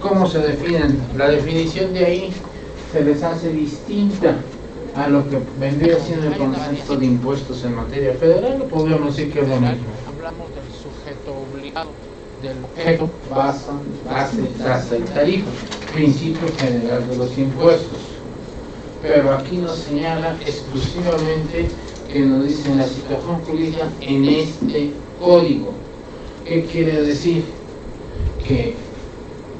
¿Cómo se definen? La definición de ahí se les hace distinta a lo que vendría siendo el concepto de impuestos en materia federal. Podríamos decir que es lo mismo. Hablamos del sujeto obligado, del Objeto, base, tasa y tarifa, principio general de los impuestos. Pero aquí nos señala exclusivamente que nos dicen la situación jurídica en este código. ¿Qué quiere decir? Que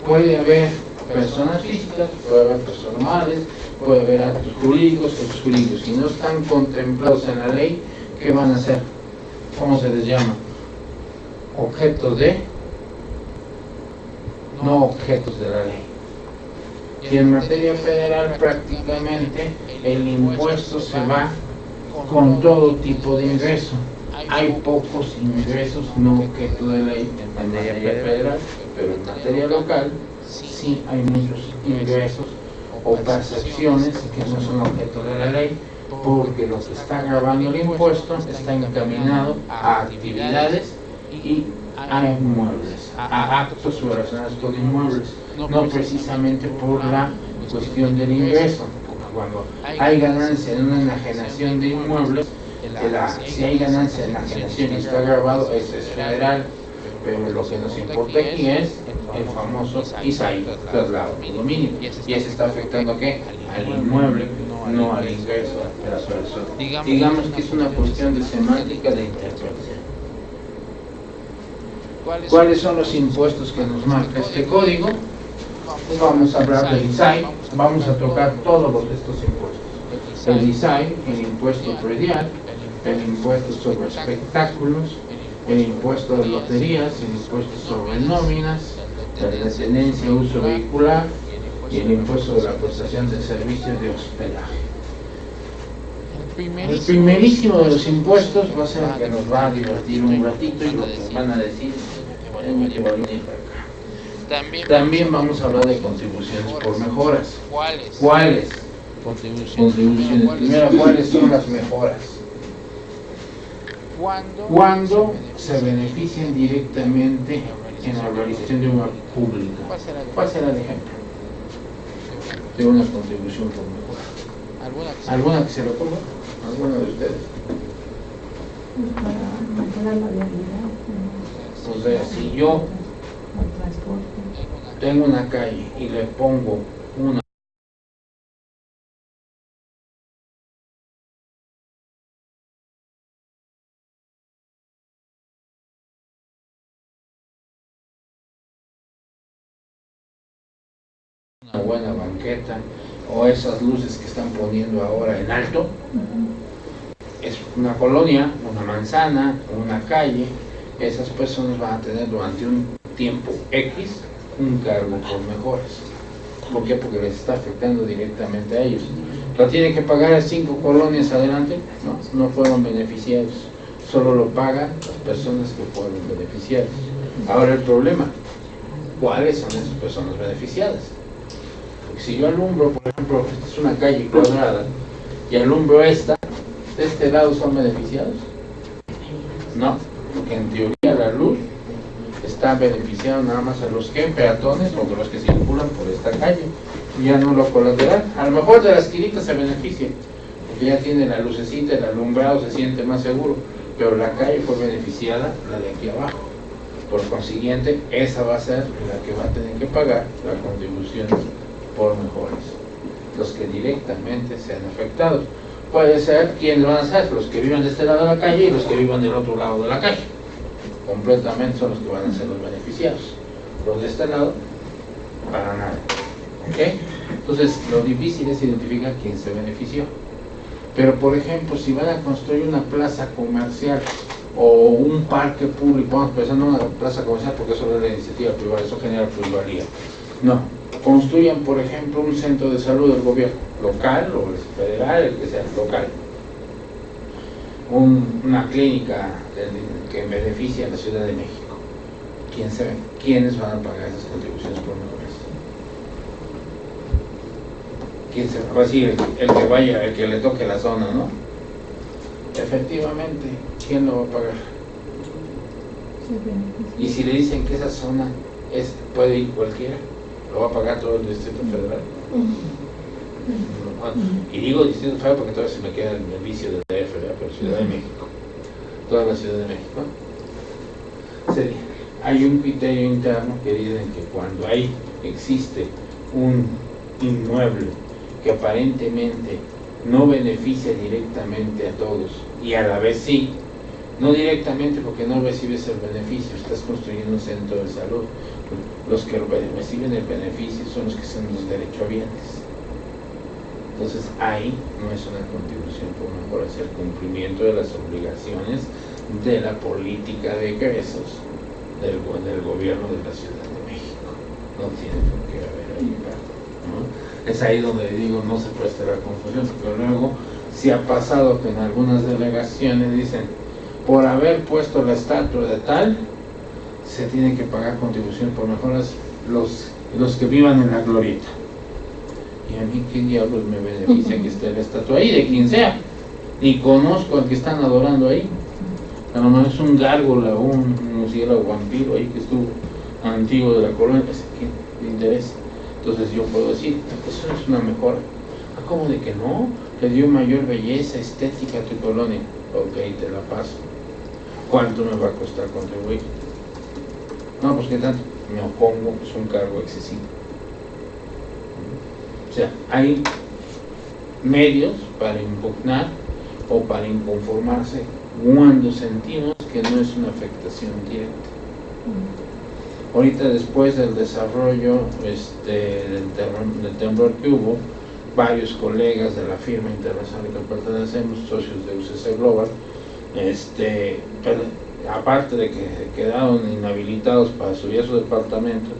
puede haber personas físicas, puede haber personas morales, puede haber actos jurídicos, hechos jurídicos. Si no están contemplados en la ley, ¿qué van a hacer? ¿Cómo se les llama? Objetos de, no objetos de la ley. Y en materia federal prácticamente el impuesto se va con todo tipo de ingreso. Hay pocos ingresos no objeto de ley en materia federal, pero en materia local sí hay muchos ingresos o percepciones que no son objeto de la ley, porque lo que está grabando el impuesto está encaminado a actividades y a inmuebles, a actos relacionados con inmuebles, no precisamente por la cuestión del ingreso. Cuando hay ganancia en una enajenación de inmuebles, si hay ganancia en la enajenación y está grabado, eso es federal, pero lo que nos importa aquí es el famoso ISAI, traslado de dominio, y eso está afectando ¿a qué? Al inmueble, no al ingreso de la persona. Digamos que es una cuestión de semántica de interpretación. ¿Cuáles son los impuestos que nos marca este código? Vamos a hablar del ISAI, vamos a tocar todos estos impuestos. El ISAI, el impuesto predial, el impuesto sobre espectáculos, el impuesto de loterías, el impuesto sobre nóminas, la de tenencia e uso vehicular y el impuesto de la prestación de servicios de hospedaje. El primerísimo de los impuestos va a ser el que nos va a divertir un ratito y lo que van a decir tenemos que venir para acá. También vamos a hablar de contribuciones por mejoras. ¿Cuáles? Contribuciones. Primero, ¿cuáles son las mejoras? Cuando se benefician directamente en la realización de una pública. ¿Cuál será el ejemplo de una contribución por mejora? ¿Alguna que se le ocurra? ¿Alguna de ustedes? O sea, si yo tengo una calle y le pongo una buena banqueta o esas luces que están poniendo ahora en alto, es una colonia, una manzana, una calle, esas personas van a tener durante un tiempo X un cargo por mejoras. ¿Por qué? Porque les está afectando directamente a ellos. ¿Lo tienen que pagar a 5 colonias adelante? No fueron beneficiarios, solo lo pagan las personas que fueron beneficiarios. Ahora el problema, ¿cuáles son esas personas beneficiadas? Porque si yo alumbro, por ejemplo, esta es una calle cuadrada y alumbro esta, ¿de este lado son beneficiados? No, porque en teoría la luz está beneficiando nada más a los que peatones o a los que circulan por esta calle, y ya no lo colateral. A lo mejor de la esquinita se beneficia, porque ya tiene la lucecita, el alumbrado, se siente más seguro, pero la calle fue beneficiada, la de aquí abajo. Por consiguiente, esa va a ser la que va a tener que pagar la contribución por mejoras, los que directamente sean afectados. Puede ser, ¿quiénes van a ser? Los que viven de este lado de la calle y los que vivan del otro lado de la calle. Completamente son los que van a ser los beneficiados. Los de este lado, para nada. ¿Ok? Entonces, lo difícil es identificar quién se benefició. Pero, por ejemplo, si van a construir una plaza comercial o un parque público, vamos pensando en una plaza comercial porque eso es la iniciativa privada, eso genera plusvalía. No, construyan, por ejemplo, un centro de salud del gobierno, local o federal, el que sea, local. Una clínica que beneficia a la Ciudad de México. ¿Quiénes van a pagar esas contribuciones por mejoras? ¿Quién se va a decir? El que vaya, el que le toque la zona, ¿no? Efectivamente, ¿quién lo va a pagar? Y si le dicen que esa zona puede ir cualquiera, ¿Lo va a pagar todo el Distrito Federal? Y digo Distrito Federal porque todavía se me queda el vicio del DF, ¿verdad? Pero Ciudad de México, toda la Ciudad de México. Hay un criterio interno que dicen que cuando existe un inmueble que aparentemente no beneficia directamente a todos y a la vez sí, no directamente porque no recibes el beneficio, estás construyendo un centro de salud, los que reciben el beneficio son los que son los derechohabientes. Entonces ahí no es una contribución por mejor hacer cumplimiento de las obligaciones de la política de egresos del gobierno de la Ciudad de México. No tiene por qué haber ahí, ¿no? Es ahí donde digo no se presta la confusión, porque luego sí ha pasado que en algunas delegaciones dicen por haber puesto la estatua de tal se tiene que pagar contribución por mejoras los que vivan en la glorieta. Y a mí qué diablos me beneficia que esté la estatua ahí, de quien sea, ni conozco al que están adorando ahí. A lo mejor es un gárgola o un murciélago vampiro ahí que estuvo antiguo de la colonia, ese que le interesa. Entonces yo puedo decir, eso no es una mejora. ¿Cómo de que no? Le dio mayor belleza estética a tu colonia. Ok, te la paso. ¿Cuánto me va a costar contribuir? No, pues qué tanto. Me opongo, es un cargo excesivo. O sea, hay medios para impugnar o para inconformarse cuando sentimos que no es una afectación directa. Ahorita después del desarrollo del temblor que hubo, varios colegas de la firma internacional que pertenecemos, socios de UCC Global, aparte de que quedaron inhabilitados para subir a su departamento,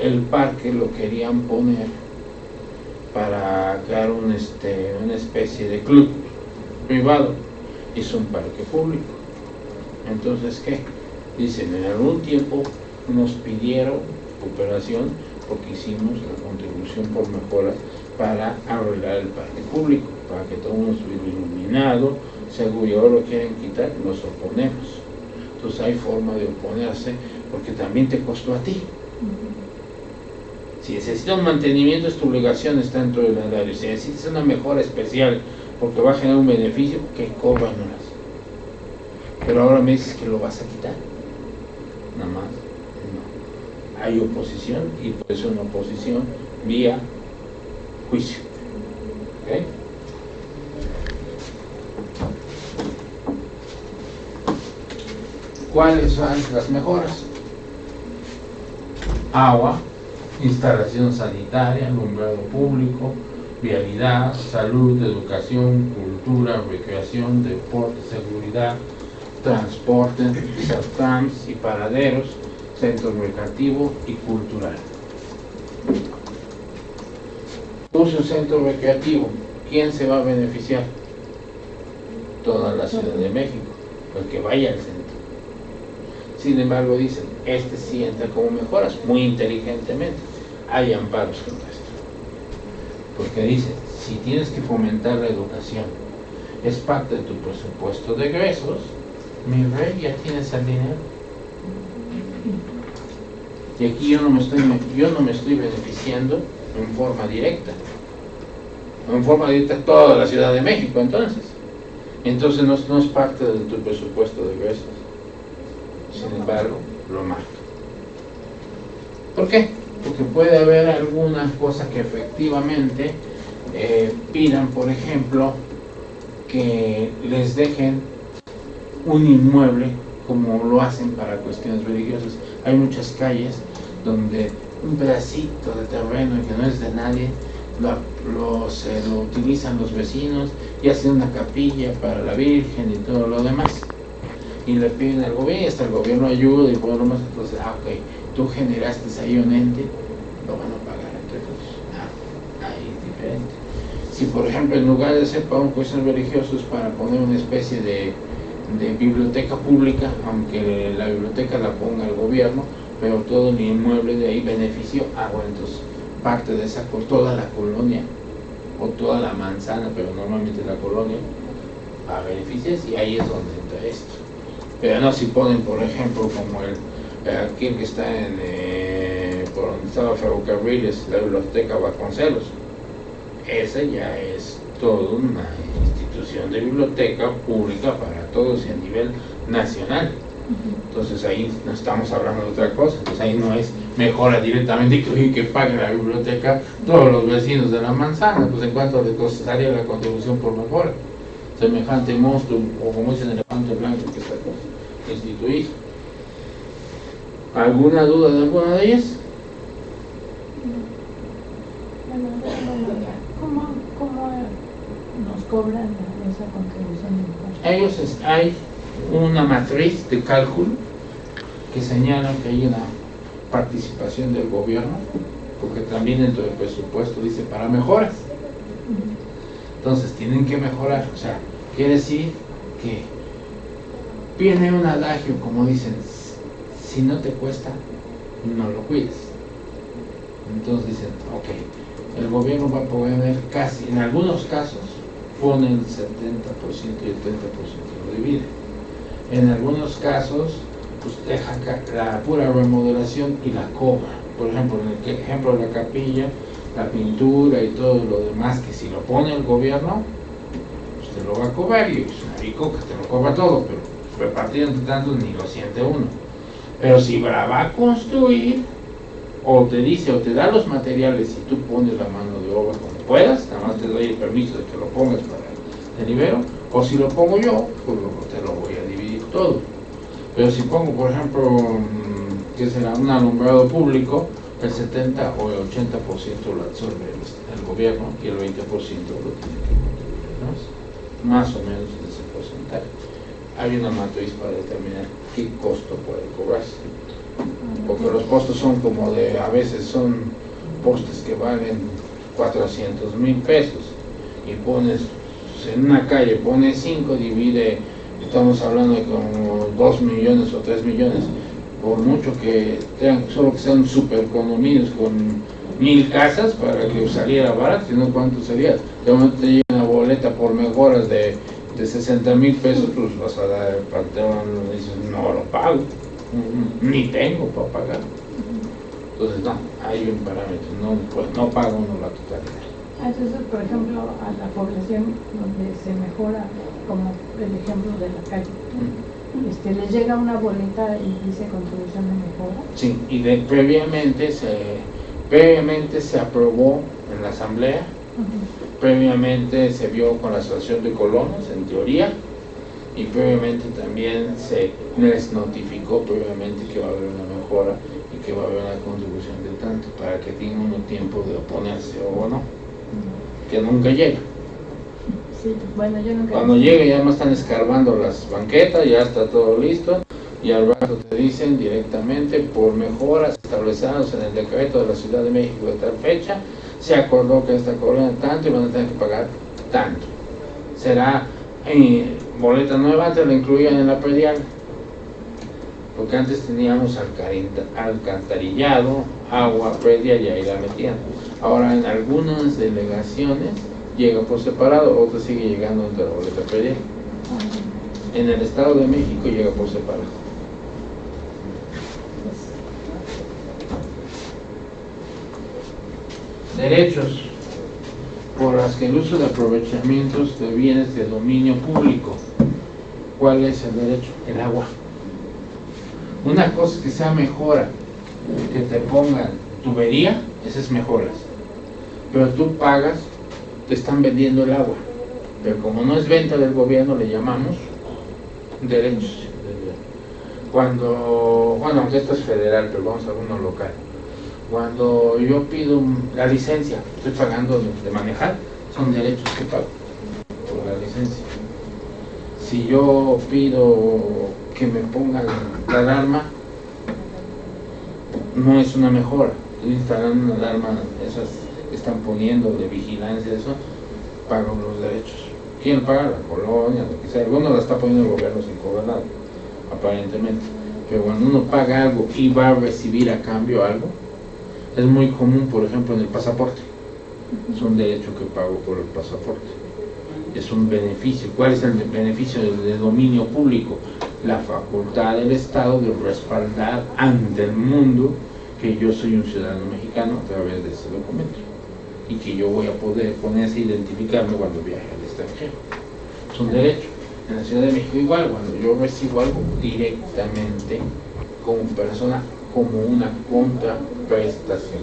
el parque lo querían poner para crear una especie de club privado. Es un parque público. Entonces, ¿qué? Dicen, en algún tiempo nos pidieron cooperación porque hicimos la contribución por mejoras para arreglar el parque público, para que todo mundo estuviera iluminado, seguro, y ahora lo quieren quitar, nos oponemos. Entonces hay forma de oponerse porque también te costó a ti. Si necesitas un mantenimiento, es tu obligación, está dentro del horario. Si necesitas una mejora especial porque va a generar un beneficio, que cóbranos. Pero ahora me dices que lo vas a quitar. Nada más, no. Hay oposición y por eso una oposición vía juicio. ¿Okay? ¿Cuáles son las mejoras? Agua, instalación sanitaria, alumbrado público, vialidad, salud, educación, cultura, recreación, deporte, seguridad, transporte, trams y paraderos, centro recreativo y cultural. Puse un centro recreativo, ¿quién se va a beneficiar? Toda la Ciudad de México, el que vaya al centro. Sin embargo, dicen, sí entra como mejoras, muy inteligentemente. Hay amparos contra esto. Porque dicen, si tienes que fomentar la educación, es parte de tu presupuesto de egresos, mi rey, ya tienes el dinero. Y aquí yo no me estoy beneficiando en forma directa. En forma directa toda la Ciudad de México, entonces no es parte de tu presupuesto de egresos. Sin embargo, lo marca. ¿Por qué? Porque puede haber alguna cosa que efectivamente pidan, por ejemplo, que les dejen un inmueble como lo hacen para cuestiones religiosas. Hay muchas calles donde un pedacito de terreno que no es de nadie lo utilizan los vecinos y hacen una capilla para la Virgen y todo lo demás. Y le piden al gobierno, hasta el gobierno ayuda y por lo más, entonces, ok, tú generaste ahí un ente, lo van a pagar entre todos. Ahí es diferente. Si por ejemplo en lugar de hacer para cuestiones religiosas para poner una especie de biblioteca pública, aunque la biblioteca la ponga el gobierno, pero todo el inmueble de ahí beneficio, bueno, entonces parte de esa, toda la colonia o toda la manzana, pero normalmente la colonia a beneficios, y ahí es donde entra esto. Pero no si ponen, por ejemplo, como aquel que está en por donde estaba Ferrocarriles, la biblioteca Vasconcelos. Esa ya es toda una institución de biblioteca pública para todos y a nivel nacional. Entonces ahí no estamos hablando de otra cosa, pues ahí no es mejora directamente que pague la biblioteca todos los vecinos de la manzana, pues en cuanto le costaría la contribución por mejora. Semejante monstruo, o como dicen, elefante blanco que está instituido. ¿Alguna duda de alguna de ellas? ¿Cómo nos cobran esa contribución de impuestos? Hay una matriz de cálculo que señala que hay una participación del gobierno, porque también dentro del presupuesto dice para mejoras. Entonces tienen que mejorar, o sea, quiere decir que viene un adagio, como dicen, si no te cuesta, no lo cuides. Entonces dicen, ok, el gobierno va a poner casi, en algunos casos, pone el 70% y el 30% lo divide. En algunos casos, pues deja la pura remodelación y la cobra. Por ejemplo, en el ejemplo de la capilla, la pintura y todo lo demás, que si lo pone el gobierno, pues te lo va a cobrar, y es una bicoca, te lo cobra todo, pero repartido entre tantos ni lo siente uno. Pero si la va a construir, o te dice, o te da los materiales y tú pones la mano de obra como puedas, nada más te doy el permiso de que lo pongas para el libero, o si lo pongo yo, pues te lo voy a dividir todo. Pero si pongo, por ejemplo, que será un alumbrado público, el 70 o el 80% lo absorbe el gobierno y el 20% lo tiene que poner, ¿no? Más o menos ese porcentaje. Hay una matriz para determinar qué costo puede cobrarse, porque los costos son como de, a veces son postes que valen 400,000 pesos y pones en una calle, pones 5, divide, estamos hablando de como 2 millones o 3 millones, por mucho que tengan, solo que sean super condominios con 1000 casas para que saliera barato, si no, ¿cuánto sería? De momento te llega una boleta por mejoras de 60,000 pesos, pues vas a dar el panteón y dices, no lo pago, ni tengo para pagar. Entonces no, hay un parámetro, no paga uno la totalidad. Entonces, por ejemplo, a la población donde se mejora, como el ejemplo de la calle, les llega una boleta y dice contribución de mejora. Sí, y previamente se aprobó en la asamblea, previamente se vio con la asociación de colonos, en teoría, y previamente también se les notificó previamente que va a haber una mejora y que va a haber una contribución de tanto, para que tenga uno tiempo de oponerse o no, que nunca llega. Sí, bueno, yo nunca. Cuando llegue ya me están escarbando las banquetas, ya está todo listo, y al rato te dicen directamente, por mejoras establecidas en el decreto de la Ciudad de México de tal fecha, se acordó que esta cobran tanto y van a tener que pagar tanto. Será boleta nueva, antes la incluían en la predial, porque antes teníamos alcantarillado, agua, predial, y ahí la metían. Ahora en algunas delegaciones llega por separado, otra sigue llegando entre la boleta predial. En el Estado de México llega por separado. Derechos por las que el uso de aprovechamientos de bienes de dominio público. ¿Cuál es el derecho? El agua. Una cosa es que sea mejora, que te pongan tubería, esa es mejoras. Pero tú pagas, te están vendiendo el agua. Pero como no es venta del gobierno, le llamamos derechos. Cuando, bueno, aunque esto es federal, pero vamos a uno local. Cuando yo pido la licencia, estoy pagando de manejar, son derechos que pago por la licencia. Si yo pido que me pongan la alarma, no es una mejora. Estoy instalando una alarma, esas que están poniendo de vigilancia, eso, pago los derechos. ¿Quién paga? La colonia, lo que sea. Algunos la está poniendo el gobierno sin cobrar nada, aparentemente. Pero cuando uno paga algo y va a recibir a cambio algo, es muy común, por ejemplo, en el pasaporte. Es un derecho que pago por el pasaporte. Es un beneficio. ¿Cuál es el beneficio del dominio público? La facultad del Estado de respaldar ante el mundo que yo soy un ciudadano mexicano a través de ese documento y que yo voy a poder con ese identificarme cuando viaje al extranjero. Es un derecho. En la Ciudad de México igual, cuando yo recibo algo directamente como persona, como una contraprestación.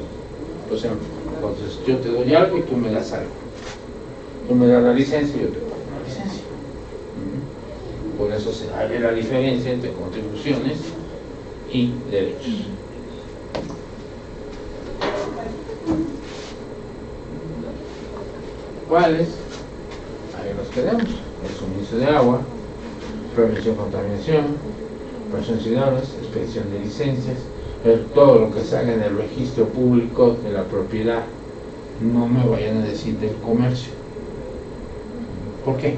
Por ejemplo, entonces yo te doy algo y tú me das algo. Tú me das la licencia y yo te doy la licencia. Por eso se hace la diferencia entre contribuciones y derechos. ¿Cuáles? Ahí los tenemos: el suministro de agua, prevención de contaminación, personas ciudadanas, expedición de licencias, todo lo que se haga en el registro público de la propiedad. No me vayan a decir del comercio. ¿Por qué?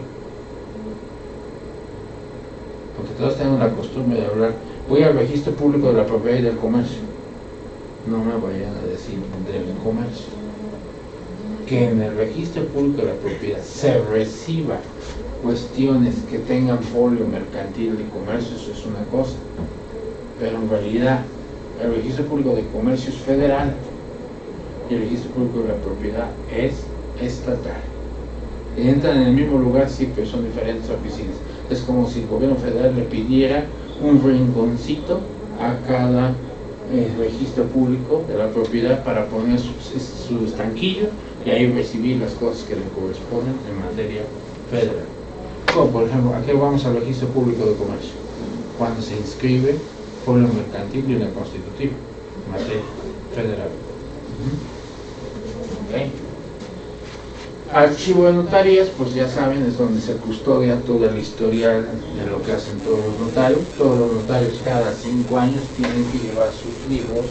Porque todos tenemos la costumbre de hablar, voy al registro público de la propiedad y del comercio. No me vayan a decir del comercio. Que en el registro público de la propiedad se reciba cuestiones que tengan folio mercantil de comercio, eso es una cosa, pero en realidad el registro público de comercio es federal y el registro público de la propiedad es estatal. Entran en el mismo lugar, sí, pero son diferentes oficinas. Es como si el gobierno federal le pidiera un rinconcito a cada registro público de la propiedad para poner su estanquillo y ahí recibir las cosas que le corresponden en materia federal. Como por ejemplo, aquí vamos al registro público de comercio, cuando se inscribe folio mercantil y una constitutiva en materia federal. Okay. Archivo de notarías, pues ya saben, es donde se custodia todo el historial de lo que hacen todos los notarios. Todos los notarios cada 5 años tienen que llevar sus libros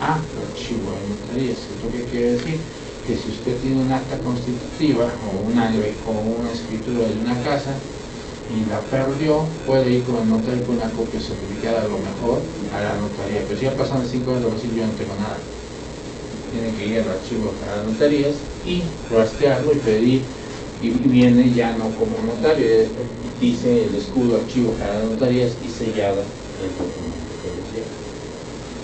a archivo de notarías. ¿Esto qué quiere decir? Que si usted tiene un acta constitutiva o una escritura de una casa y la perdió, puede ir con el notario con una copia certificada a lo mejor a la notaría. Pero si ya pasan 5 años, lo va a decir, yo no tengo nada. Tiene que ir al archivo a las notarías y rastrearlo y pedir, y viene ya no como notario, dice el escudo archivo a las notarías y sellada el documento que les llega.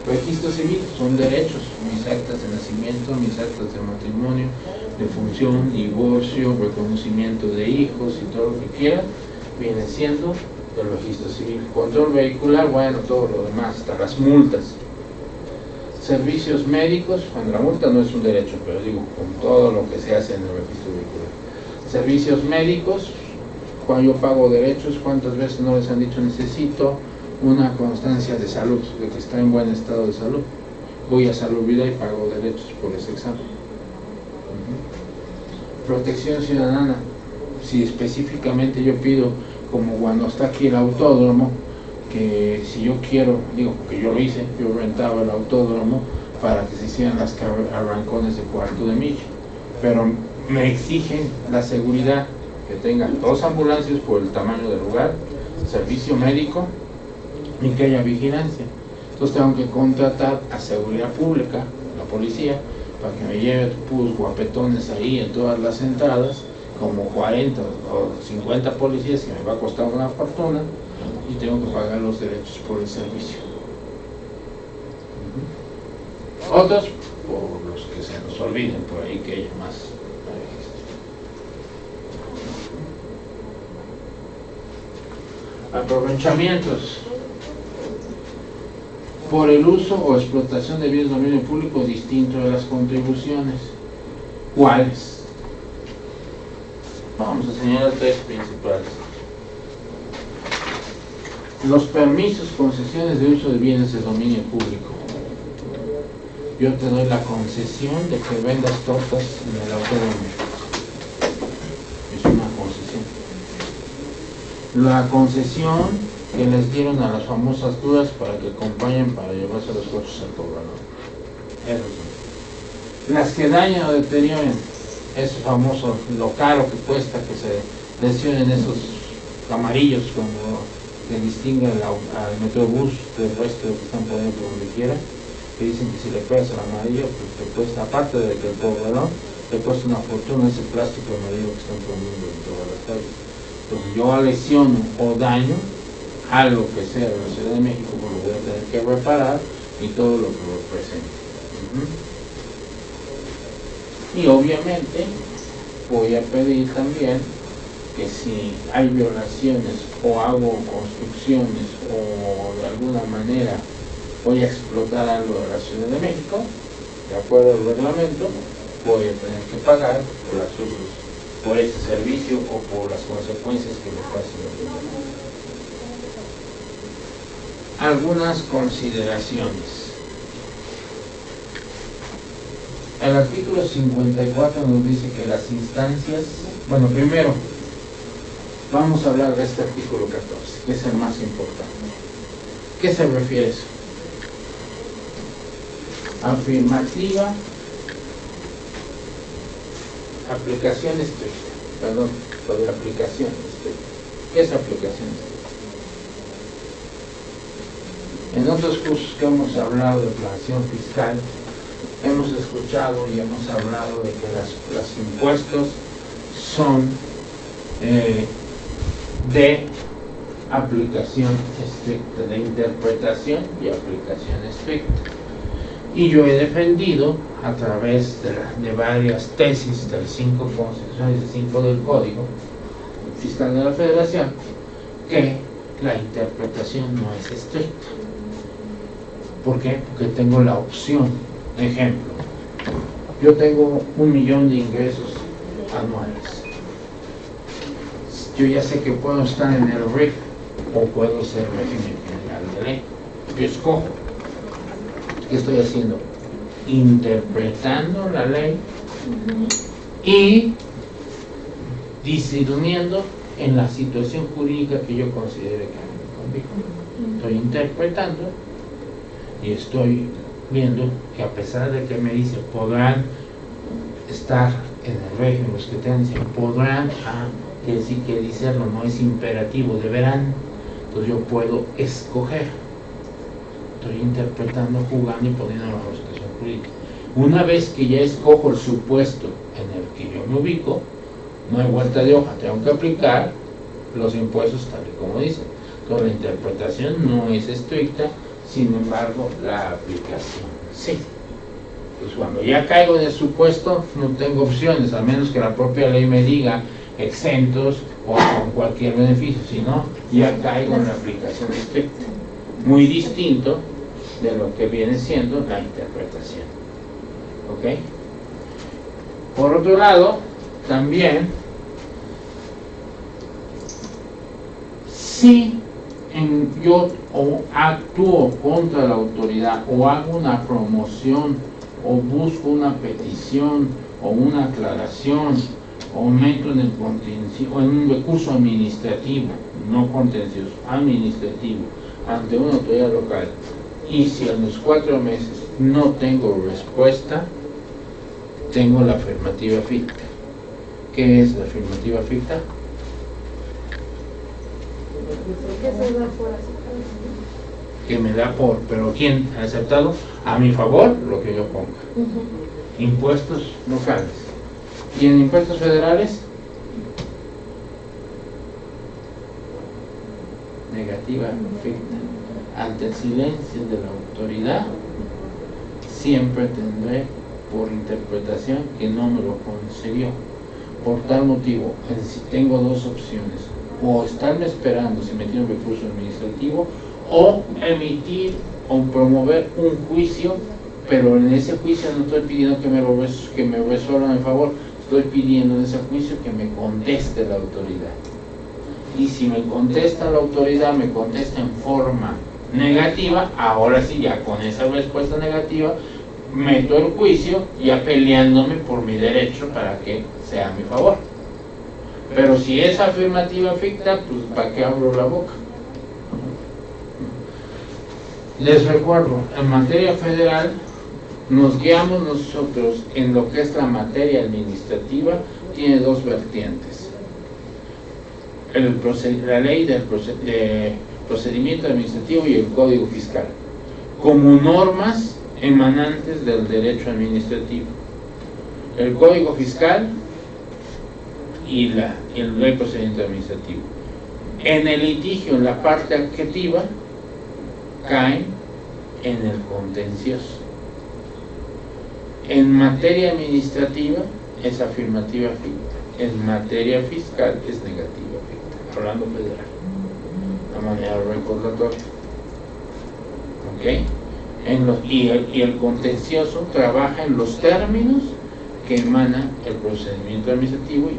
Registro civil son derechos, mis actas de nacimiento, mis actas de matrimonio, de función, divorcio, reconocimiento de hijos y todo lo que quiera, viene siendo el registro civil. Control vehicular, bueno, todo lo demás, hasta las multas. Servicios médicos, cuando la multa no es un derecho, pero digo, con todo lo que se hace en el registro vehicular. Servicios médicos, cuando yo pago derechos, ¿cuántas veces no les han dicho necesito una constancia de salud, de que está en buen estado de salud? Voy a Salubridad y pago derechos por ese examen. Protección ciudadana, si específicamente yo pido, como cuando está aquí el autódromo, que si yo quiero, digo, porque yo lo hice, yo rentaba el autódromo para que se hicieran las arrancones de cuarto de milla, pero me exigen la seguridad, que tenga 2 ambulancias por el tamaño del lugar, servicio médico y que haya vigilancia. Entonces tengo que contratar a seguridad pública, la policía, para que me lleve puros guapetones ahí en todas las entradas, como 40 o 50 policías, que me va a costar una fortuna, y tengo que pagar los derechos por el servicio. Otros, por los que se nos olviden, por ahí que haya más registro. Aprovechamientos por el uso o explotación de bienes de dominio público distinto de las contribuciones. ¿Cuáles? Vamos a señalar 3 principales. Los permisos, concesiones de uso de bienes de dominio público. Yo te doy la concesión de que vendas tortas en el autódromo. Es una concesión. La concesión que les dieron a las famosas grúas para que acompañen para llevarse los coches al poblador. Las que dañan o deterioren, ese famoso, lo caro que cuesta que se lesionen esos camarillos como que distinguen al metrobús del resto de lo que están poniendo por donde quiera, que dicen que si le pegas al amarillo, pues te cuesta, aparte de que el poblador te cuesta una fortuna ese plástico amarillo que están poniendo en todas las calles. Entonces yo lesiono o daño algo que sea de la Ciudad de México, pues lo voy a tener que reparar y todo lo que representa. Y obviamente voy a pedir también que si hay violaciones o hago construcciones o de alguna manera voy a explotar algo de la Ciudad de México, de acuerdo al reglamento, voy a tener que pagar por ese servicio o por las consecuencias que me está haciendo. Algunas consideraciones. El artículo 54 nos dice que las instancias, bueno, primero vamos a hablar de este artículo 14, que es el más importante. ¿Qué se refiere a eso? Afirmativa, aplicación estricta, perdón, lo de aplicación estricta. ¿Qué es aplicación estricta? En otros cursos que hemos hablado de planeación fiscal, hemos escuchado y hemos hablado de que los impuestos son de aplicación estricta, de interpretación y aplicación estricta. Y yo he defendido a través de varias tesis de las 5 constituciones y 5 del Código Fiscal de la Federación que la interpretación no es estricta. ¿Por qué? Porque tengo la opción. Ejemplo, yo tengo 1 millón de ingresos anuales. Yo ya sé que puedo estar en el RIF o puedo ser régimen general de ley. Yo escojo. ¿Qué estoy haciendo? Interpretando la ley y discerniendo en la situación jurídica que yo considere que me conviene. Estoy interpretando y estoy viendo que a pesar de que me dice podrán estar en el régimen, los que tengan dicen podrán, quiere decir que discerno no es imperativo, deberán, entonces yo puedo escoger. Estoy interpretando, jugando y poniendo bajo la situación jurídica. Una vez que ya escojo el supuesto en el que yo me ubico, no hay vuelta de hoja, tengo que aplicar los impuestos tal y como dicen. Entonces la interpretación no es estricta, sin embargo la aplicación sí. Pues cuando ya caigo en el supuesto no tengo opciones, a menos que la propia ley me diga exentos o con cualquier beneficio, si no, ya caigo en la aplicación estricta. Muy distinto de lo que viene siendo la interpretación. ¿Ok? Por otro lado, también, si yo actúo contra la autoridad o hago una promoción o busco una petición o una aclaración o meto en el contencioso o en un recurso administrativo, no contencioso, administrativo, ante una autoridad local, y si en los 4 meses no tengo respuesta, tengo la afirmativa ficta. ¿Qué es la afirmativa ficta? Que me da por, pero ¿quién ha aceptado? A mi favor, lo que yo ponga. Impuestos locales. ¿Y en impuestos federales? Negativa ficta. Ante el silencio de la autoridad, siempre tendré por interpretación que no me lo concedió. Por tal motivo, si tengo 2 opciones, o estarme esperando si me tiene un recurso administrativo, o emitir o promover un juicio, pero en ese juicio no estoy pidiendo que me resuelvan a favor, estoy pidiendo en ese juicio que me conteste la autoridad. Y si me contesta la autoridad, me contesta en forma negativa, ahora sí, ya con esa respuesta negativa, meto el juicio ya peleándome por mi derecho para que sea a mi favor. Pero si es afirmativa ficta, pues ¿para qué abro la boca? Les recuerdo, en materia federal nos guiamos nosotros en lo que es la materia administrativa, tiene 2 vertientes. La ley de procedimiento administrativo y el Código Fiscal, como normas emanantes del derecho administrativo. El Código Fiscal y el ley de procedimiento administrativo. En el litigio, en la parte adjetiva, caen en el contencioso. En materia administrativa es afirmativa ficta, en materia fiscal es negativa ficta, hablando federal, de manera recordatoria. ¿Ok? Y el contencioso trabaja en los términos que emana el procedimiento administrativo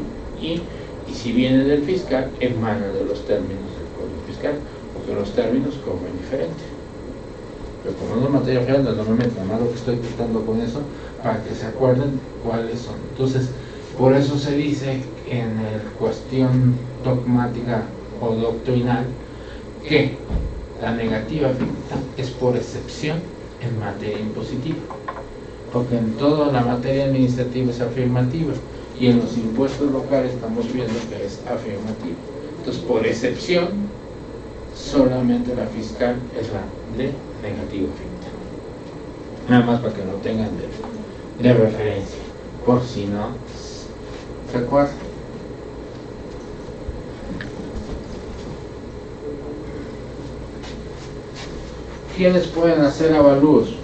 y si viene del fiscal, emana de los términos del Código Fiscal, porque los términos cobran diferente. Pero como no es materia federal, normalmente nada más lo que estoy quitando con eso, para que se acuerden cuáles son. Entonces, por eso se dice en la cuestión dogmática o doctrinal que la negativa ficta es por excepción en materia impositiva, porque en toda la materia administrativa es afirmativa y en los impuestos locales estamos viendo que es afirmativa. Entonces, por excepción, solamente la fiscal es la de negativa ficta. Nada más para que lo tengan de referencia, por si no se acuerdan. ¿Quiénes pueden hacer avalúos?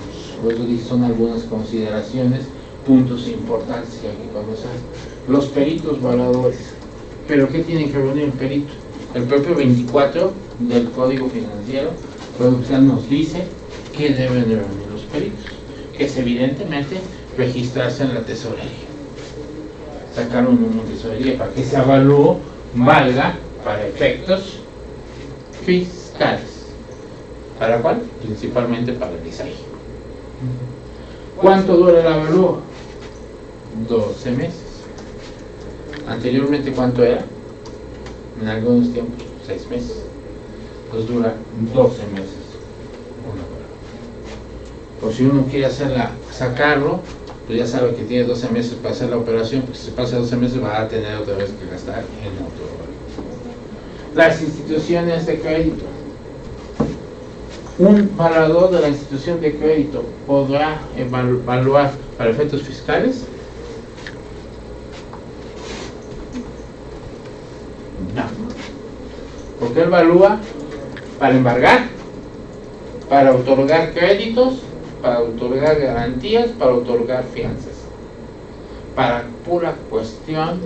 Pues son algunas consideraciones, puntos importantes que hay que conocer. Los peritos evaluadores. ¿Pero qué tienen que reunir el perito? El propio 24 del Código Financiero nos dice que deben de reunir los peritos, que es evidentemente registrarse en la tesorería, sacar un número de tesorería para que ese avalúo valga para efectos fiscales. ¿Para cuál? Principalmente para el ISAI. ¿Cuánto dura el avalúo? 12 meses. Anteriormente, ¿cuánto era? En algunos tiempos, 6 meses. Entonces dura 12 meses. Por si uno quiere sacarlo, pues ya sabe que tiene 12 meses para hacer la operación, porque si se pasa 12 meses va a tener otra vez que gastar en otro. Las instituciones de crédito. Un evaluador de la institución de crédito podrá evaluar para efectos fiscales. No, porque él evalúa para embargar, para otorgar créditos, para otorgar garantías, para otorgar fianzas, para pura cuestión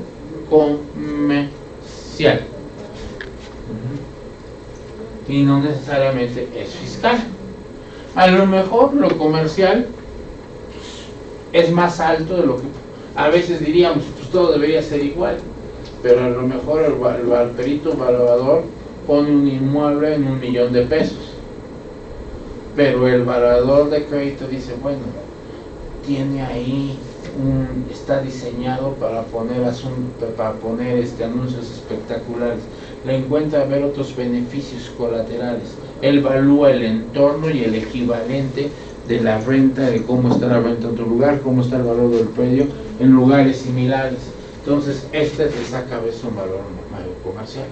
comercial. Y no necesariamente es fiscal. A lo mejor lo comercial es más alto de lo que a veces diríamos, pues todo debería ser igual, pero a lo mejor el perito evaluador pone un inmueble en $1,000,000 de pesos, pero el evaluador de crédito dice, bueno, tiene ahí está diseñado para poner anuncios espectaculares, le encuentra ver otros beneficios colaterales, él evalúa el entorno y el equivalente de la renta, de cómo está la renta en otro lugar, cómo está el valor del predio en lugares similares. Entonces te saca a veces un valor comercial,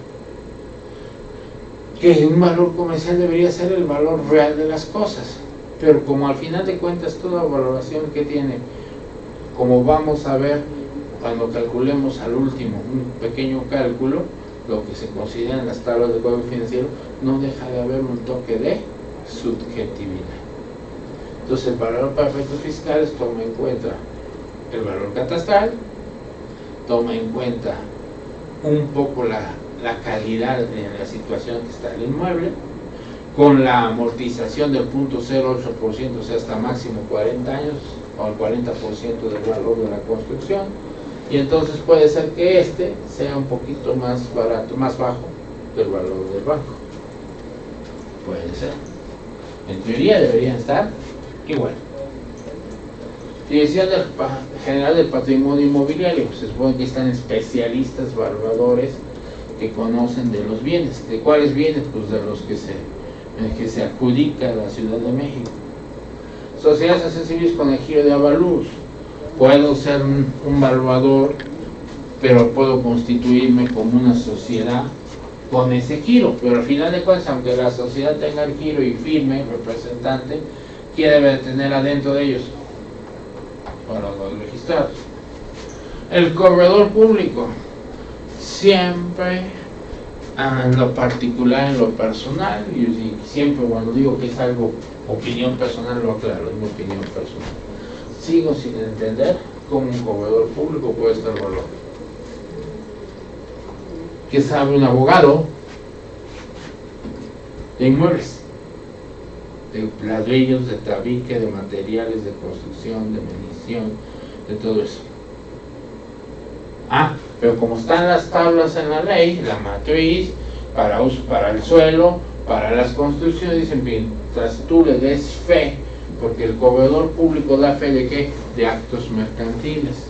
que un valor comercial debería ser el valor real de las cosas, pero como al final de cuentas toda valoración que tiene, como vamos a ver cuando calculemos al último un pequeño cálculo, lo que se considera en las tablas de código financiero, no deja de haber un toque de subjetividad. Entonces el valor para efectos fiscales toma en cuenta el valor catastral, toma en cuenta un poco la calidad de la situación que está el inmueble, con la amortización del 0.08%, o sea, hasta máximo 40 años, o el 40% del valor de la construcción, y entonces puede ser que sea un poquito más barato, más bajo del valor del banco. Puede ser. En teoría deberían estar igual. Dirección General del Patrimonio Inmobiliario, se supone que están especialistas, evaluadores, que conocen de los bienes. ¿De cuáles bienes? Pues de los que se adjudica a la Ciudad de México. Sociedades accesibles con el giro de avalúos. Puedo ser un evaluador, pero puedo constituirme como una sociedad con ese giro, pero al final de cuentas, aunque la sociedad tenga el giro y firme representante, ¿quién debe tener adentro de ellos? Para los registrados. El corredor público siempre en lo particular, en lo personal, y siempre cuando digo que es algo opinión personal lo aclaro, es mi opinión personal. Sigo sin entender cómo un cobrador público puede estar evaluado. ¿Qué sabe un abogado de inmuebles? De ladrillos, de tabique, de materiales de construcción, de medición, de todo eso. Pero como están las tablas en la ley, la matriz, para uso para el suelo, para las construcciones, dicen, mientras tú le des fe, porque el cobrador público da fe de ¿qué? De actos mercantiles.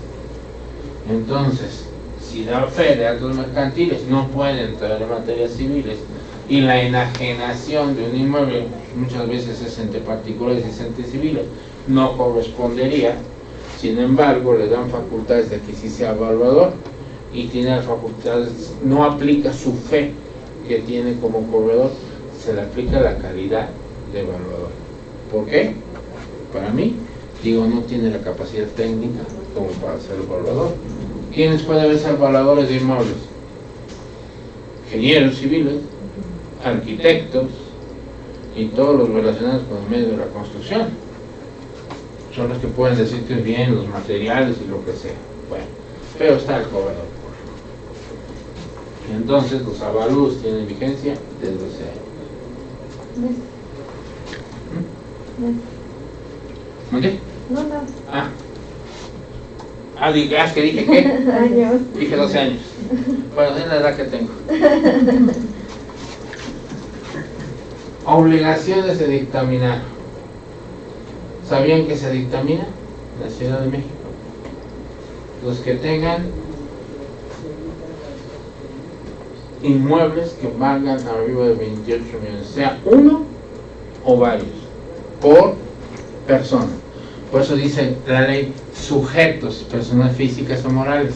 Entonces, si da fe de actos mercantiles, no pueden entrar en materias civiles. Y la enajenación de un inmueble, muchas veces es entre particulares y entes civiles, no correspondería. Sin embargo, le dan facultades de que sí sea evaluador y tiene las facultades, no aplica su fe que tiene como corredor, se le aplica la calidad de evaluador. ¿Por qué? Para mí, no tiene la capacidad técnica como para ser evaluador. ¿Quiénes pueden ser evaluadores de inmuebles? Ingenieros civiles, arquitectos y todos los relacionados con el medio de la construcción. Son los que pueden decirte bien los materiales y lo que sea. Bueno, pero está el cobrador. Entonces los avalúos tienen vigencia de 12 años. ¿Qué? No. Que dije ¿qué? Años. Dije 12 años. Bueno, es la edad que tengo. Obligaciones de dictaminar. ¿Sabían que se dictamina en la Ciudad de México? Los que tengan inmuebles que valgan arriba de 28 millones, sea uno o varios, por persona. Por eso dice la ley, sujetos, personas físicas o morales.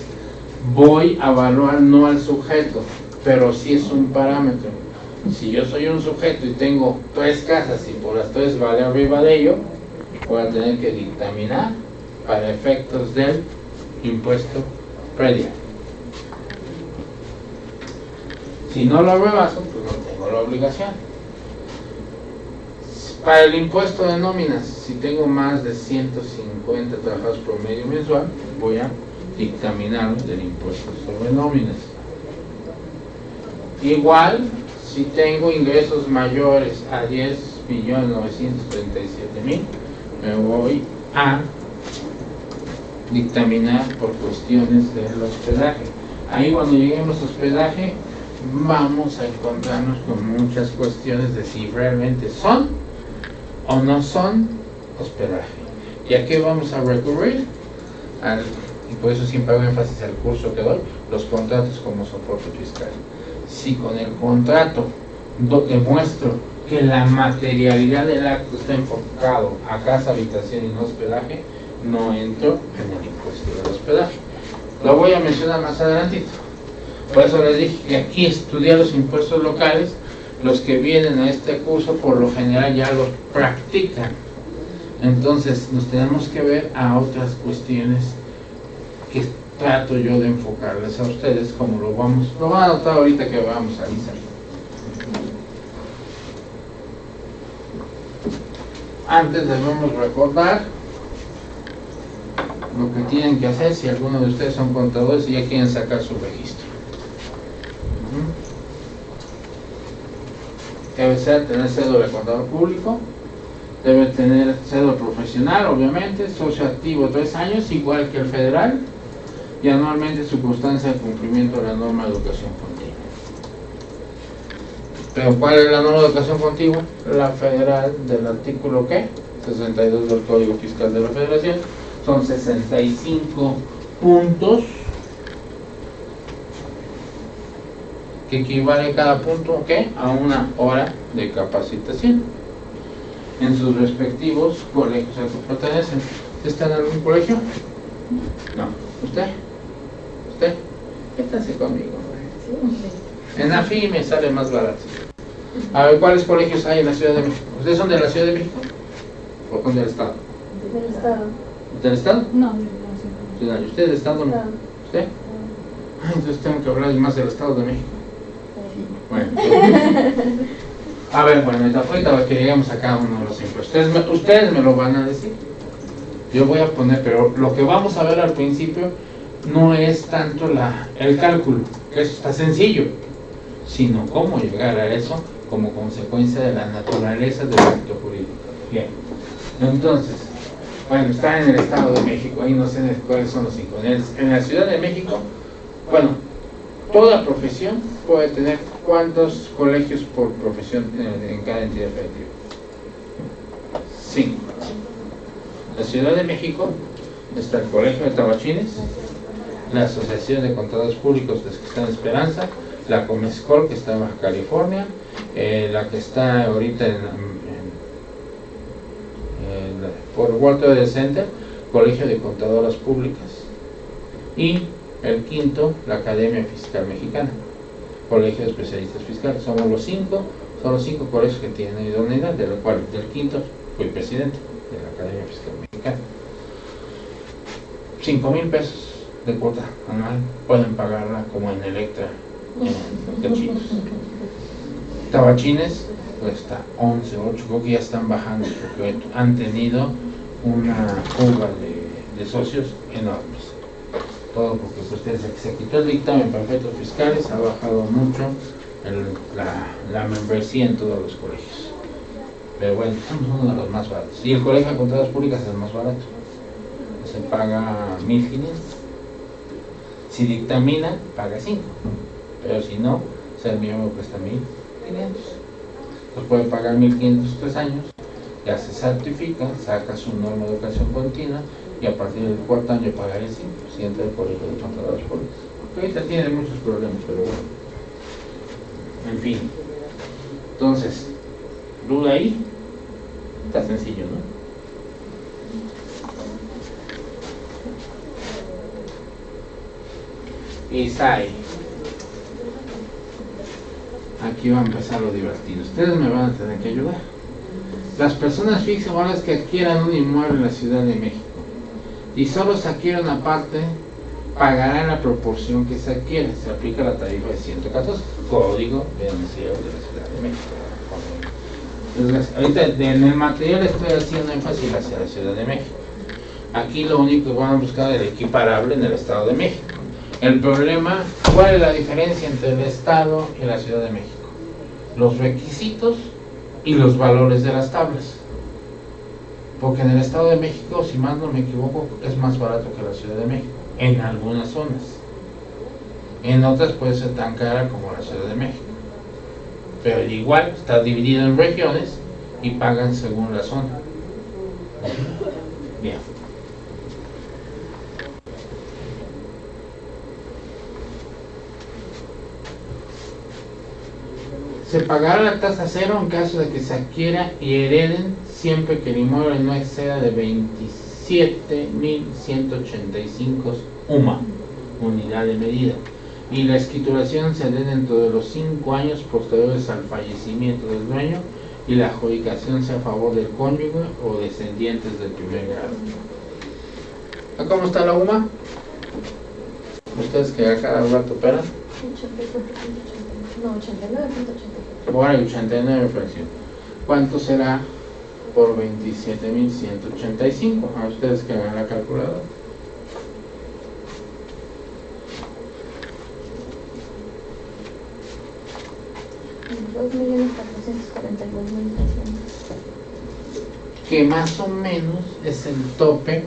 Voy a evaluar no al sujeto, pero sí es un parámetro. Si yo soy un sujeto y tengo 3 casas y por las 3 vale arriba de ello, voy a tener que dictaminar para efectos del impuesto predial. Si no lo rebaso, pues no tengo la obligación. Para el impuesto de nóminas, si tengo más de 150 trabajadores promedio mensual, voy a dictaminar del impuesto sobre nóminas. Igual, si tengo ingresos mayores a 10.937.000, me voy a dictaminar por cuestiones del hospedaje. Ahí cuando lleguemos a hospedaje, vamos a encontrarnos con muchas cuestiones de si realmente son o no son hospedaje. ¿Y a qué vamos a recurrir? Y por eso siempre hago énfasis al curso que doy, los contratos como soporte fiscal. Si con el contrato demuestro que la materialidad del acto está enfocado a casa, habitación y no hospedaje, no entro en el impuesto del hospedaje. Lo voy a mencionar más adelantito. Por eso les dije que aquí estudiar los impuestos locales, los que vienen a este curso por lo general ya los practican. Entonces nos tenemos que ver a otras cuestiones que trato yo de enfocarles a ustedes, como lo van a notar ahorita que vamos a avisar. Antes debemos recordar lo que tienen que hacer si alguno de ustedes son contadores y ya quieren sacar su registro. Debe tener cédula de contador público, debe tener cédula profesional, obviamente, socio activo 3 años, igual que el federal, y anualmente su constancia de cumplimiento de la norma de educación continua. ¿Pero cuál es la norma de educación continua? La federal del artículo ¿qué? 62 del Código Fiscal de la Federación. Son 65 puntos que equivale cada punto ¿qué? A 1 hora de capacitación en sus respectivos colegios a los que pertenecen. ¿Está en algún colegio? No. ¿Usted? Métanse conmigo. En AFI me sale más barato. A ver, ¿cuáles colegios hay en la Ciudad de México? ¿Ustedes son de la Ciudad de México? ¿O son del Estado? Del Estado. ¿Del Estado? No, ¿Usted del Estado no? ¿Usted? Entonces tengo que hablar más del Estado de México. Bueno, a ver, bueno, ahorita que lleguemos a cada uno de los impuestos. Ustedes me lo van a decir. Yo voy a poner, pero lo que vamos a ver al principio no es tanto el cálculo, que eso está sencillo, sino cómo llegar a eso como consecuencia de la naturaleza del acto jurídico. Bien, entonces, bueno, está en el Estado de México, ahí no sé cuáles son los 5. En la Ciudad de México, bueno, toda profesión puede tener ¿cuántos colegios por profesión en cada entidad federativa? 5. En la Ciudad de México está el Colegio de Tabachines, la Asociación de Contadores Públicos que está en Esperanza, la Comescol que está en Baja California, la que está ahorita por World Trade Center, Colegio de Contadoras Públicas, y el quinto, la Academia Fiscal Mexicana, Colegio de Especialistas Fiscales. Son los 5 colegios que tienen idoneidad, de lo cual del quinto fui presidente de la Academia Fiscal Mexicana. 5,000 pesos de cuota anual pueden pagarla como en Electra, en Cachitos. Tabachines cuesta 11,8, creo que ya están bajando porque han tenido una curva de socios enormes. Todo porque pues, desde que se quitó el dictamen para efectos fiscales ha bajado mucho la membresía en todos los colegios. Pero bueno, somos uno de los más baratos. Y el Colegio de Contadoras Públicas es el más barato. Se paga 1,500. Si dictamina, paga 5. Pero si no, ser miembro cuesta 1,500. Pues puede pagar 1,500 3 años, ya se certifica, saca su norma de educación continua y a partir del 4º año pagaré 5, si entra el Colegio de Contadores Públicos. Ahorita tiene muchos problemas, pero bueno. En fin. Entonces, ¿duda ahí? Está sencillo, ¿no? Isai. Aquí va a empezar lo divertido. Ustedes me van a tener que ayudar. Las personas físicas que adquieran un inmueble en la Ciudad de México y solo se adquiere una parte, pagarán la proporción que se adquiere. Se aplica la tarifa de 114, Código Financiero de la Ciudad de México. Entonces, ahorita en el material estoy haciendo énfasis hacia la Ciudad de México. Aquí lo único que van a buscar es el equiparable en el Estado de México. El problema, ¿cuál es la diferencia entre el Estado y la Ciudad de México? Los requisitos y los valores de las tablas. Porque en el Estado de México, si más no me equivoco, es más barato que la Ciudad de México, en algunas zonas. En otras puede ser tan cara como la Ciudad de México. Pero igual está dividido en regiones y pagan según la zona. Bien. Se pagará la tasa cero en caso de que se adquiera y hereden siempre que el inmueble no exceda de 27.185 UMA, unidad de medida, y la escrituración se dé dentro de los 5 años posteriores al fallecimiento del dueño y la adjudicación sea a favor del cónyuge o descendientes del primer grado. ¿Cómo está la UMA? ¿Ustedes que a cada rato operan? 89.84. Bueno, 89 fracción. ¿Cuánto será por 27.185? A ustedes que hagan la calculadora. Que más o menos es el tope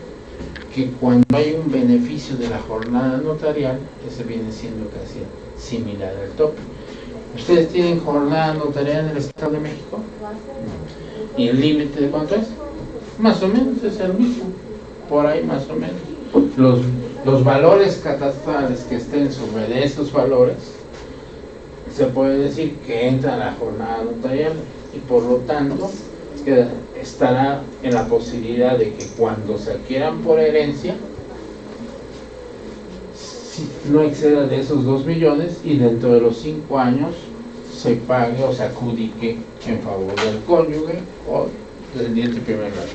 que cuando hay un beneficio de la jornada notarial, ese viene siendo casi similar al tope. ¿Ustedes tienen jornada notarial en el Estado de México? ¿Y el límite de cuánto es? Más o menos es el mismo, por ahí más o menos. Los valores catastrales que estén sobre de esos valores, se puede decir que entra en la jornada notarial y por lo tanto estará en la posibilidad de que cuando se adquieran por herencia, no exceda de esos 2 millones y dentro de los 5 años se pague o se adjudique en favor del cónyuge o descendiente de primer grado.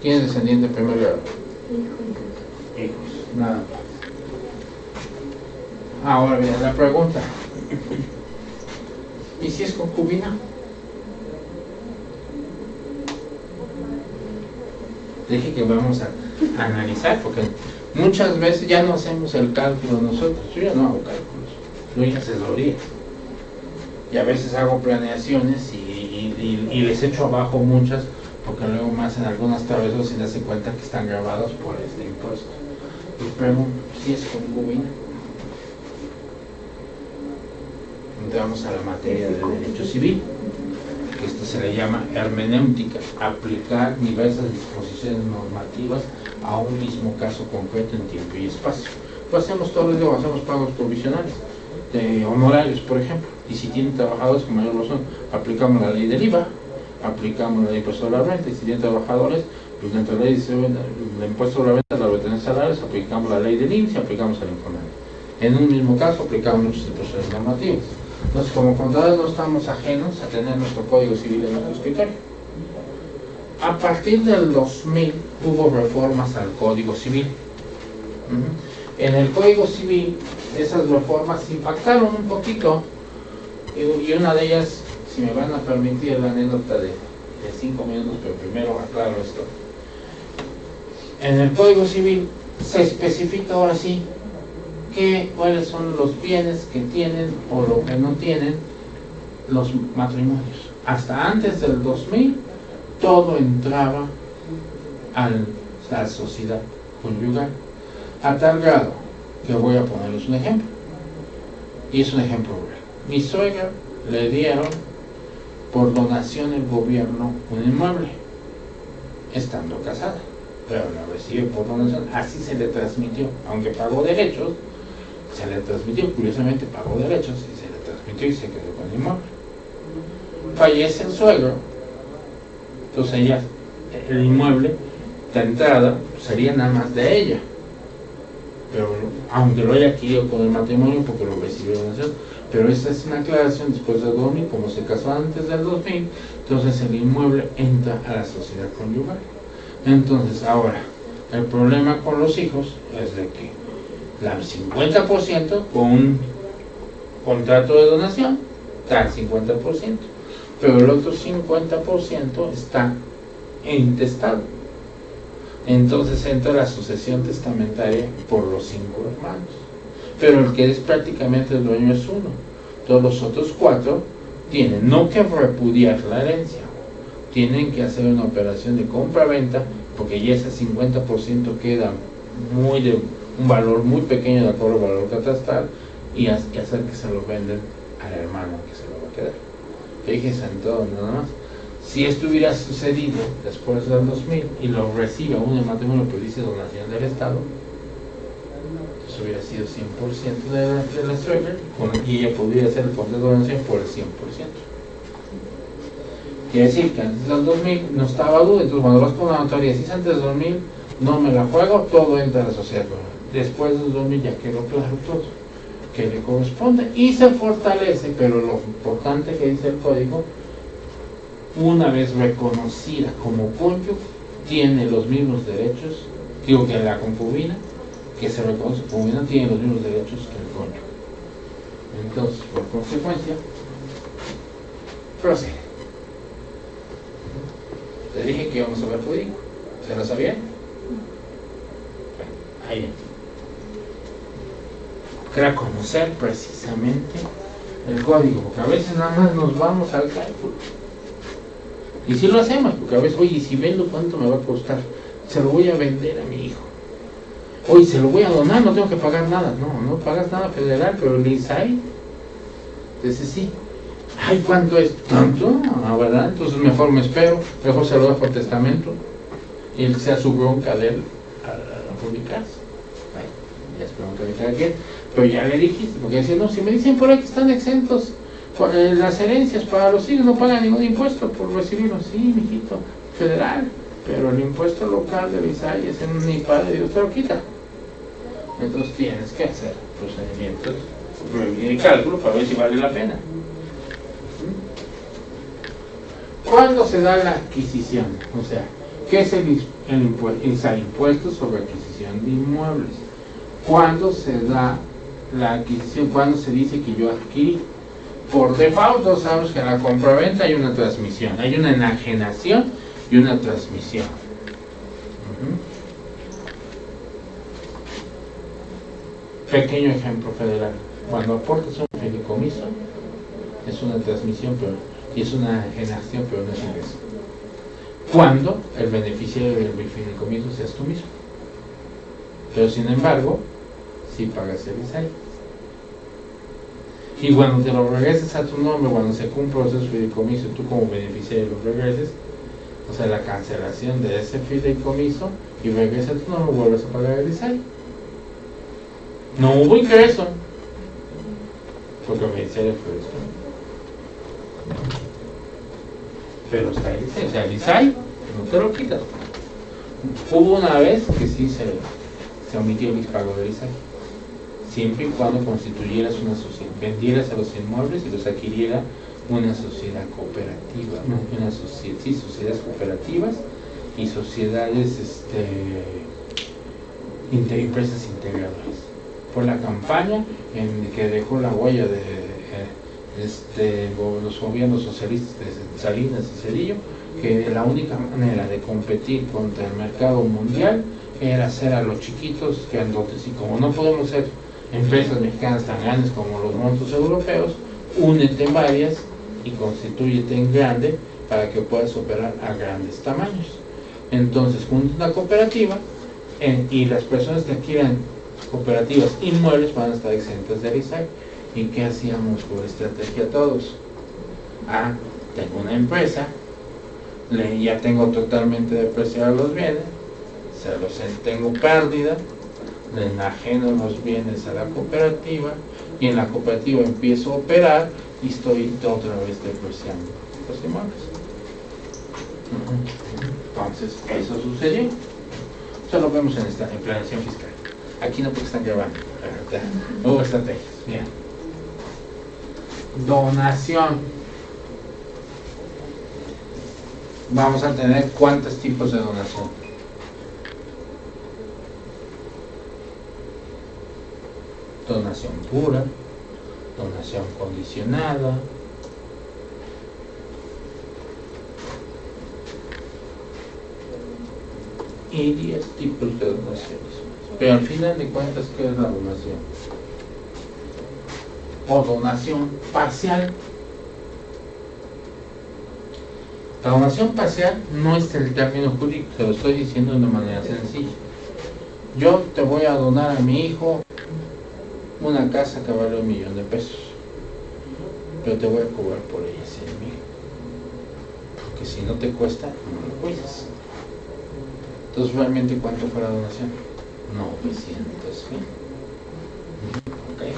¿Quién es descendiente de primer grado? Hijos, nada más. Ahora bien, la pregunta. ¿Y si es concubina? Dije que vamos a analizar, porque muchas veces ya no hacemos el cálculo nosotros. Yo ya no hago cálculos, doy asesoría. Y a veces hago planeaciones y les echo abajo muchas, porque luego me hacen algunas travesuras y se hacen cuenta que están grabados por este impuesto. Les pregunto, ¿si es concubina? Entramos a la materia del derecho civil. Esto se le llama hermenéutica, aplicar diversas disposiciones normativas a un mismo caso concreto en tiempo y espacio. Lo hacemos todos los días, hacemos pagos provisionales, de honorarios, por ejemplo, y si tienen trabajadores, como mayor razón, aplicamos la ley del IVA, aplicamos la ley de impuesto a la renta, y si tienen trabajadores, pues dentro de la ley del impuesto a la renta, la retención de salarios, aplicamos la ley del IMSS y aplicamos el Infonavit. En un mismo caso, aplicamos muchas disposiciones normativas. Entonces, como contadores no estamos ajenos a tener nuestro Código Civil en nuestro escritorio. A partir del 2000 hubo reformas al Código Civil. En el Código Civil esas reformas impactaron un poquito, y una de ellas, si me van a permitir la anécdota de 5 minutos, pero primero aclaro esto. En el Código Civil se especifica ahora sí cuáles son los bienes que tienen o lo que no tienen los matrimonios. Hasta antes del 2000 todo entraba a la sociedad conyugal, a tal grado que voy a ponerles un ejemplo, y es un ejemplo real. Mi suegra le dieron por donación el gobierno un inmueble estando casada, pero la recibe por donación, así se le transmitió, aunque pagó derechos, se le transmitió, curiosamente pagó derechos y se le transmitió y se quedó con el inmueble. Fallece el suegro, entonces ella, el inmueble de entrada sería nada más de ella, pero aunque lo haya adquirido con el matrimonio porque lo recibió de donación, pero esta es una aclaración después del 2000, como se casó antes del 2000, entonces el inmueble entra a la sociedad conyugal. Entonces ahora, el problema con los hijos es de que el 50% con un contrato de donación está al 50%, pero el otro 50% está intestado. Entonces entra la sucesión testamentaria por los 5 hermanos, pero el que es prácticamente el dueño es uno. Todos los otros 4 tienen no que repudiar la herencia, tienen que hacer una operación de compra-venta, porque ya ese 50% queda de un valor muy pequeño de acuerdo al valor catastral, y hacer que se lo venden al hermano que se lo va a quedar. Fíjense en todo, nada más. Si esto hubiera sucedido después del 2000 y lo recibe aún el matrimonio, pero dice donación del Estado, eso hubiera sido 100% de la suegra, y ella podría hacer el fondo de donación por el 100%. Quiere decir que antes del 2000 no estaba duda, entonces cuando vas con la notaría, si es antes del 2000, no me la juego, todo entra a la sociedad. Después del 2000 ya quedó claro todo, que le corresponde y se fortalece, pero lo importante que dice el código, una vez reconocida como cónyuge, tiene los mismos derechos, digo que la concubina, que se reconoce como concubina, tiene los mismos derechos que el cónyuge. Entonces, por consecuencia, procede. Le dije que íbamos a ver código, ¿se lo sabían? Bueno, ahí viene. Para conocer precisamente el código, porque a veces nada más nos vamos al cálculo. Y si lo hacemos, porque a veces, oye, si vendo, ¿cuánto me va a costar? Se lo voy a vender a mi hijo. Oye, se lo voy a donar, no tengo que pagar nada. No pagas nada federal, pero el ISAI, entonces sí. Ay, ¿cuánto es? ¿Tanto? Ah, ¿verdad? Entonces mejor me espero, mejor se lo da por testamento, y él sea su bronca de él a publicarse. Bueno, ya es pregunta de cada quien, pero ya le dijiste, porque decía, no, si me dicen por ahí que están exentos las herencias para los hijos, no pagan ningún impuesto por recibirlos. Sí, mijito, federal, pero el impuesto local de ISAI es en mi padre, Dios te lo quita. Entonces tienes que hacer procedimientos y cálculo para ver si vale la pena. ¿Cuándo se da la adquisición? O sea, ¿qué es el impuesto sobre adquisición de inmuebles? ¿Cuándo se da la adquisición? ¿Cuándo se dice que yo adquirí? Por default, todos sabemos que en la compraventa hay una transmisión, hay una enajenación y una transmisión. Pequeño ejemplo federal. Cuando aportas un fideicomiso, es una transmisión y es una enajenación, pero no es ingreso. Cuando el beneficiario del fideicomiso seas tú mismo. Pero sin embargo, sí pagas el ISAI. Y cuando te lo regreses a tu nombre, cuando se cumpla el proceso de fideicomiso y tú como beneficiario lo regreses, o sea, la cancelación de ese fideicomiso y regresa a tu nombre, vuelves a pagar el ISAI. No hubo ingreso, porque el beneficiario fue esto. Pero está el ISAI, o sea, el ISAI no te lo quitas. Hubo una vez que sí se omitió el pago del ISAI, siempre y cuando constituyeras una sociedad, vendieras a los inmuebles y los adquiriera una sociedad cooperativa, sociedades cooperativas y sociedades, empresas integradoras. Fue la campaña en que dejó la huella de los gobiernos socialistas de Salinas y Zedillo, que la única manera de competir contra el mercado mundial era hacer a los chiquitos grandotes, y como no podemos ser empresas mexicanas tan grandes como los monstruos europeos, únete en varias y constitúyete en grande para que puedas operar a grandes tamaños. Entonces, junta una cooperativa y las personas que adquieran cooperativas inmuebles van a estar exentas del ISAI. ¿Y qué hacíamos por estrategia todos? Tengo una empresa, ya tengo totalmente depreciados los bienes, tengo pérdida, le enajeno los bienes a la cooperativa y en la cooperativa empiezo a operar y estoy otra vez depreciando los inmuebles. Entonces, eso sucedió. Eso lo vemos en planeación fiscal. Aquí no, porque están grabando. Hubo estrategias. Bien. Donación. Vamos a tener ¿cuántos tipos de donación? Donación pura, donación condicionada, y 10 tipos de donaciones. Pero al final de cuentas, ¿qué es la donación? O donación parcial. La donación parcial no es el término jurídico, se lo estoy diciendo de una manera sencilla. Yo te voy a donar a mi hijo una casa que vale $1,000,000 de pesos, pero te voy a cobrar por ella 100,000, porque si no te cuesta, no lo cuidas. Entonces, realmente, ¿cuánto fue la donación? 900,000. Okay.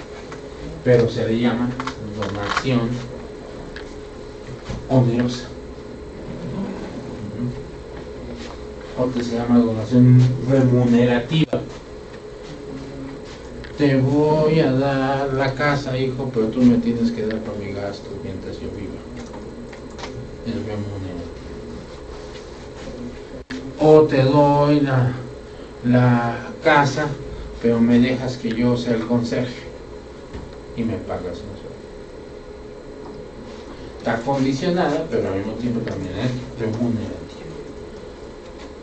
Pero se le llama donación onerosa. O que se llama donación remunerativa. Te voy a dar la casa, hijo, pero tú me tienes que dar para mi gasto mientras yo viva. Es remunerativa. O te doy la casa, pero me dejas que yo sea el conserje y me pagas un sueldo. Está condicionada, pero al mismo tiempo también es remunerativa.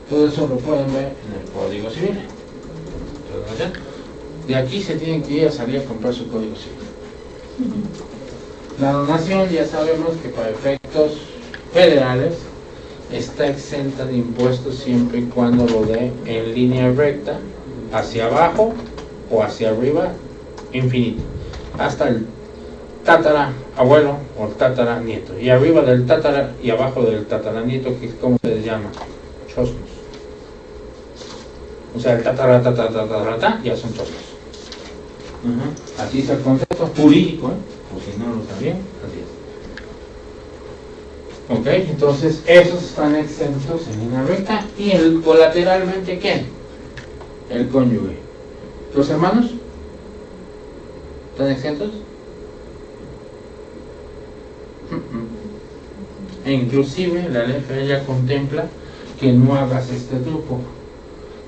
Todo eso lo pueden ver en el Código Civil. De aquí se tienen que ir a salir a comprar su Código Civil. La donación, ya sabemos que para efectos federales está exenta de impuestos siempre y cuando lo dé en línea recta, hacia abajo o hacia arriba, infinito, hasta el tatarabuelo o el tataranieto, y arriba del tatara y abajo del tataranieto, que es como se les llama, chosnos. O sea, el tatara ya son chosnos. Así es el concepto jurídico, por si no lo sabían, así es. Ok, entonces esos están exentos en línea recta. Y el colateralmente, ¿quién? El cónyuge. ¿Los hermanos? ¿Están exentos? E inclusive la ley federal ya contempla que no hagas este truco.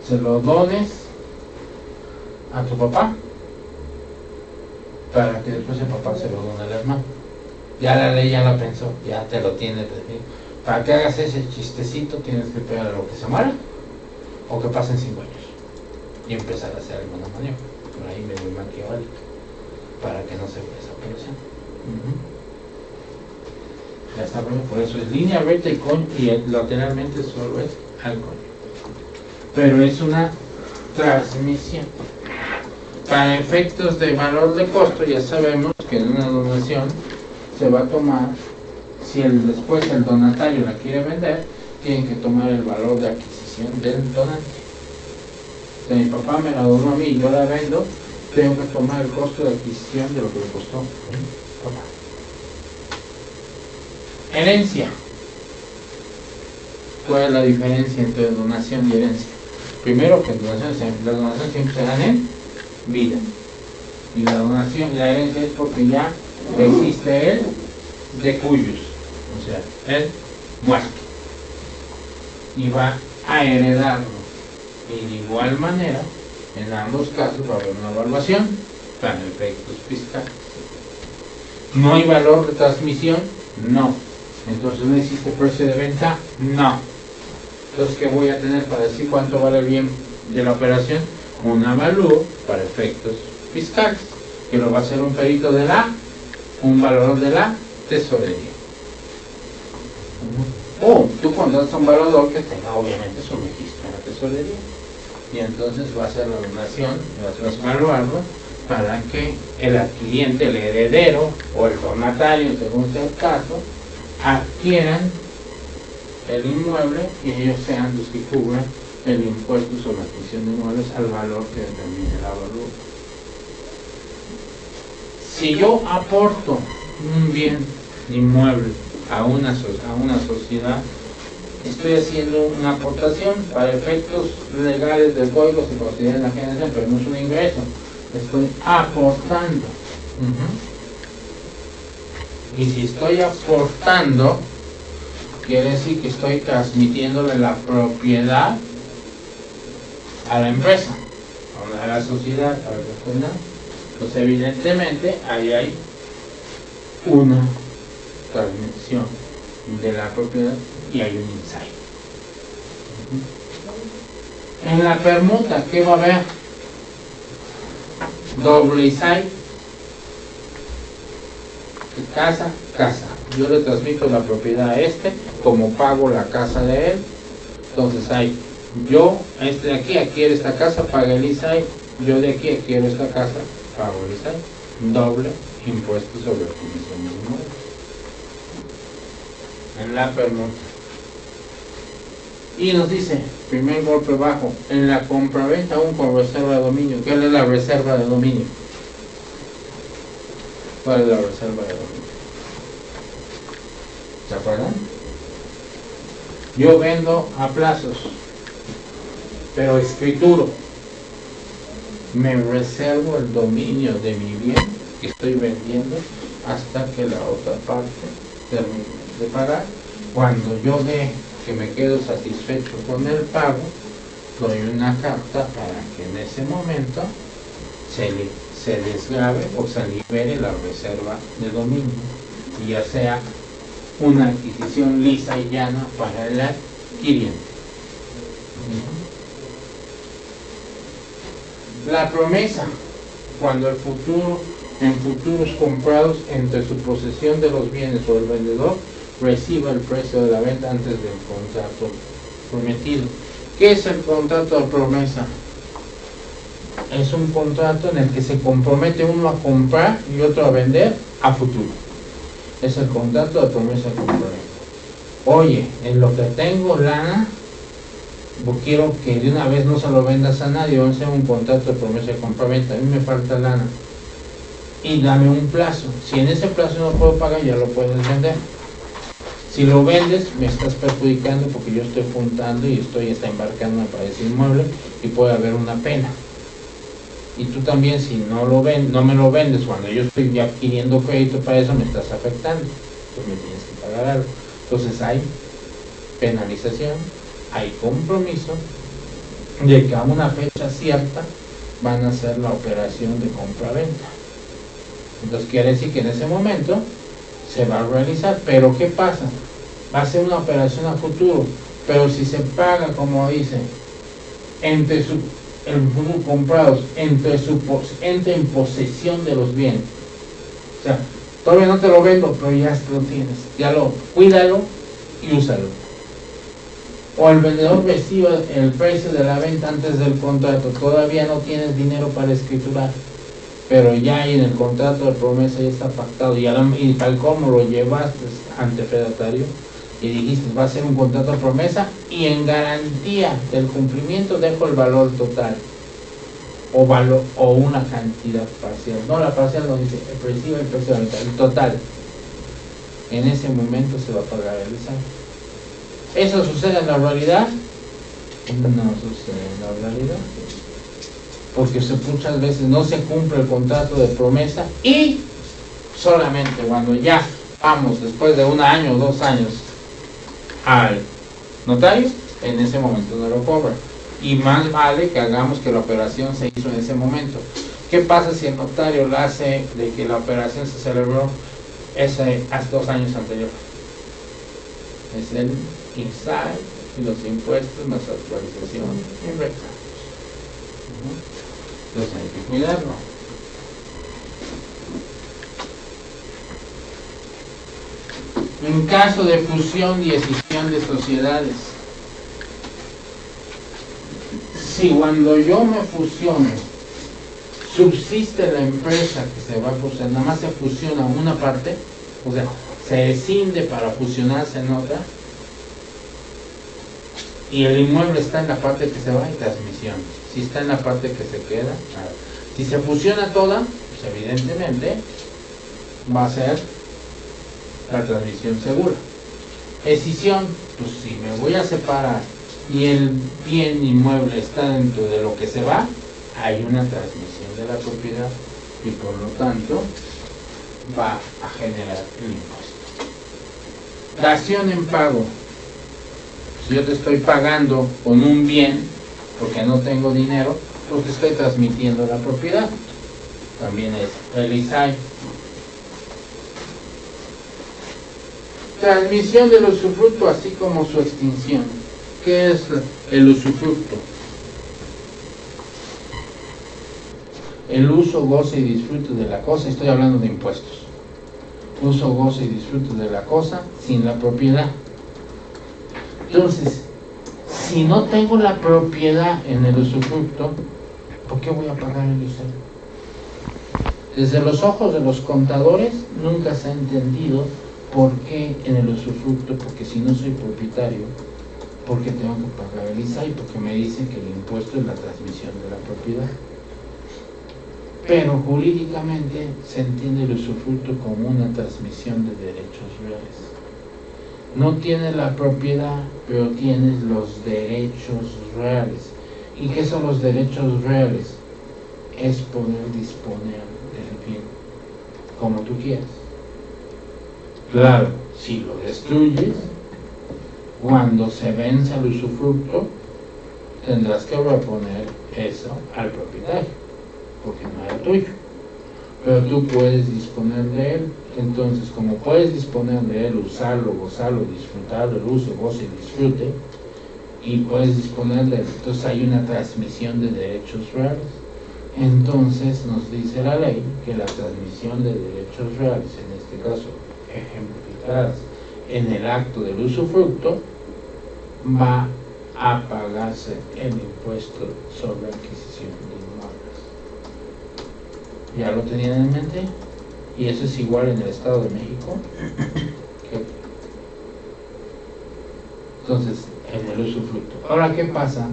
Se lo dones a tu papá para que después el papá se lo done al hermano. Ya la ley ya la pensó, ya te lo tiene definido. Para que hagas ese chistecito tienes que esperar a lo que se muera o que pasen 5 años y empezar a hacer alguna maniobra, por ahí medio maquiavélica, para que no se vea esa operación. Ya está, por eso es línea recta y lateralmente solo es al cónyuge. Pero es una transmisión. Para efectos de valor de costo, ya sabemos que en una donación se va a tomar, si después el donatario la quiere vender, tienen que tomar el valor de adquisición del donante. Si mi papá me la donó a mí y yo la vendo, tengo que tomar el costo de adquisición de lo que me costó papá. Herencia. ¿Cuál es la diferencia entre donación y herencia? Primero, que las donaciones siempre se dan en vida. Y la donación, la herencia es porque ya existe el de cuyos, o sea, el muerto. Y va a heredarlo. Y de igual manera, en ambos casos va a haber una evaluación para efectos fiscales. ¿No hay valor de transmisión? No. Entonces no existe precio de venta, no. Entonces, ¿qué voy a tener para decir cuánto vale el bien de la operación? Un avalúo para efectos fiscales, que lo va a hacer un perito de un valor de la tesorería. O tú contratas a un valuador que tenga obviamente su registro en la tesorería. Y entonces va a hacer la donación, vas a evaluarlo para que el adquiriente, el heredero o el donatario, según sea el caso, adquieran el inmueble y ellos sean los que cubran el impuesto sobre la adquisición de inmuebles al valor que determine el avalúo. Si yo aporto un bien inmueble a una sociedad, estoy haciendo una aportación para efectos legales del código, se considera la generación, pero no es un ingreso, estoy aportando. Y si estoy aportando, quiere decir que estoy transmitiéndole la propiedad a la empresa, a la sociedad, a la persona. Pues evidentemente ahí hay una transmisión de la propiedad y hay un insight. En la permuta, ¿qué va a haber? Doble insight. Casa. Yo le transmito la propiedad a como pago la casa de él. Entonces hay, yo, de aquí adquiere esta casa, paga el ISAI. Yo de aquí adquiero esta casa, pago el ISAI. Doble impuesto sobre adquisición de inmuebles. En la permuta. Y nos dice, primer golpe bajo, en la compraventa aún con reserva de dominio. ¿Qué es la reserva de dominio? ¿Cuál es la reserva de dominio? ¿Se acuerdan? Yo vendo a plazos, pero escrituro. Me reservo el dominio de mi bien que estoy vendiendo hasta que la otra parte termine de pagar. Cuando yo ve que me quedo satisfecho con el pago, doy una carta para que en ese momento se desgrave o se libere la reserva de dominio, y ya sea una adquisición lisa y llana para el adquiriente. La promesa, cuando en futuros comprados entre su posesión de los bienes o el vendedor reciba el precio de la venta antes del contrato prometido. ¿Qué es el contrato de promesa? Es un contrato en el que se compromete uno a comprar y otro a vender a futuro. Es el contrato de promesa de compraventa. Oye, en lo que tengo lana, quiero que de una vez no se lo vendas a nadie, vamos a hacer un contrato de promesa de compraventa. A mí me falta lana y dame un plazo. Si en ese plazo no puedo pagar, ya lo puedes vender. Si lo vendes, me estás perjudicando porque yo estoy juntando y está embarcando para ese inmueble y puede haber una pena. Y tú también, si no me lo vendes cuando yo estoy ya adquiriendo crédito para eso, me estás afectando. Entonces me tienes que pagar algo. Entonces hay penalización, hay compromiso de que a una fecha cierta van a hacer la operación de compra-venta. Entonces quiere decir que en ese momento, se va a realizar. Pero ¿qué pasa? Va a ser una operación a futuro, pero si se paga, como dice, entre el comprados, entre en posesión de los bienes. O sea, todavía no te lo vendo, pero ya lo tienes. Cuídalo y úsalo. O el vendedor reciba el precio de la venta antes del contrato. Todavía no tienes dinero para escriturar, pero ya en el contrato de promesa ya está pactado. Y tal como lo llevaste ante fedatario y dijiste, va a ser un contrato de promesa y en garantía del cumplimiento dejo el valor total. O una cantidad parcial. No, la parcial no dice, recibe el precio de la venta, el total. En ese momento se va a pagar el ISAI. ¿Eso sucede en la realidad? No sucede en la realidad. Porque muchas veces no se cumple el contrato de promesa y solamente cuando ya vamos después de 1 año o 2 años al notario, en ese momento no lo cobra. Y más vale que hagamos que la operación se hizo en ese momento. ¿Qué pasa si el notario la hace de que la operación se celebró hace 2 años anterior? Es el ISAI y los impuestos más actualización y reclamos. Entonces hay que cuidarlo. En caso de fusión y escisión de sociedades, si cuando yo me fusiono subsiste la empresa que se va a fusionar, nada más se fusiona una parte, o sea, se escinde para fusionarse en otra, y el inmueble está en la parte que se va, hay transmisión. Si está en la parte que se queda, nada. Si se fusiona toda, pues evidentemente va a ser la transmisión segura. Escisión, pues si me voy a separar y el bien inmueble está dentro de lo que se va, hay una transmisión de la propiedad y por lo tanto va a generar el impuesto. Dación en pago. Si yo te estoy pagando con un bien porque no tengo dinero, pues te estoy transmitiendo la propiedad. También es el ISAI. Transmisión del usufructo así como su extinción. ¿Qué es el usufructo? El uso, goce y disfrute de la cosa. Estoy hablando de impuestos. Uso, goce y disfrute de la cosa sin la propiedad. Entonces, si no tengo la propiedad en el usufructo, ¿por qué voy a pagar el ISAI? Desde los ojos de los contadores nunca se ha entendido por qué en el usufructo, porque si no soy propietario, ¿por qué tengo que pagar el ISAI? Porque me dicen que el impuesto es la transmisión de la propiedad. Pero jurídicamente se entiende el usufructo como una transmisión de derechos reales. No tienes la propiedad, pero tienes los derechos reales. ¿Y qué son los derechos reales? Es poder disponer del bien como tú quieras. Claro, si lo destruyes, cuando se venza el usufructo, tendrás que reponer eso al propietario, porque no era tuyo. Pero tú puedes disponer de él. Entonces, como puedes disponer de él, usarlo, gozarlo, disfrutarlo, el uso, goce y disfrute, y puedes disponer de él, entonces hay una transmisión de derechos reales. Entonces nos dice la ley que la transmisión de derechos reales, en este caso ejemplificadas en el acto del usufructo, va a pagarse el impuesto sobre adquisición de inmuebles. ¿Ya lo tenían en mente? Y eso es igual en el Estado de México. Entonces, en el usufructo. Ahora, ¿qué pasa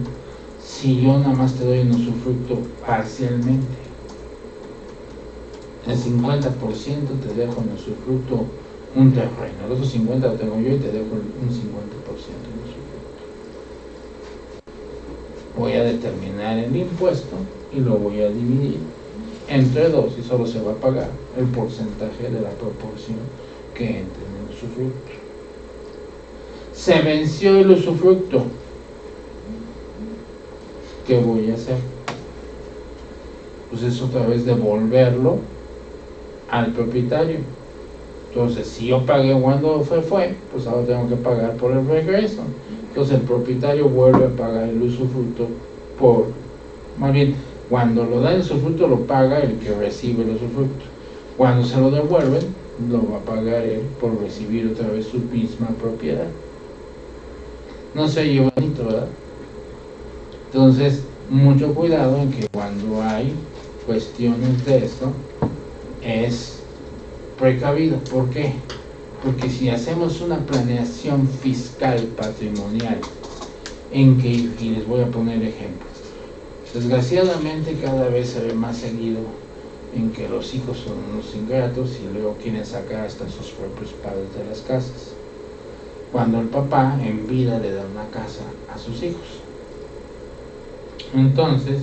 si yo nada más te doy un usufructo parcialmente? El 50% te dejo en usufructo un terreno, el otro 50% lo tengo yo y te dejo un 50% en usufructo. Voy a determinar el impuesto y lo voy a dividir entre 2 y solo se va a pagar el porcentaje de la proporción que entre en el usufructo. Se venció el usufructo. ¿Qué voy a hacer? Pues es otra vez devolverlo al propietario. Entonces, si yo pagué cuando fue, pues ahora tengo que pagar por el regreso. Entonces el propietario vuelve a pagar el usufructo más bien, cuando lo da el usufructo lo paga el que recibe el usufructo. Cuando se lo devuelven, lo va a pagar él por recibir otra vez su misma propiedad. No se oye bonito, ¿verdad? Entonces, mucho cuidado en que cuando hay cuestiones de esto, es precavido. ¿Por qué? Porque si hacemos una planeación fiscal patrimonial, en que, y les voy a poner ejemplos, desgraciadamente cada vez se ve más seguido en que los hijos son unos ingratos y luego quieren sacar hasta sus propios padres de las casas, cuando el papá en vida le da una casa a sus hijos. Entonces,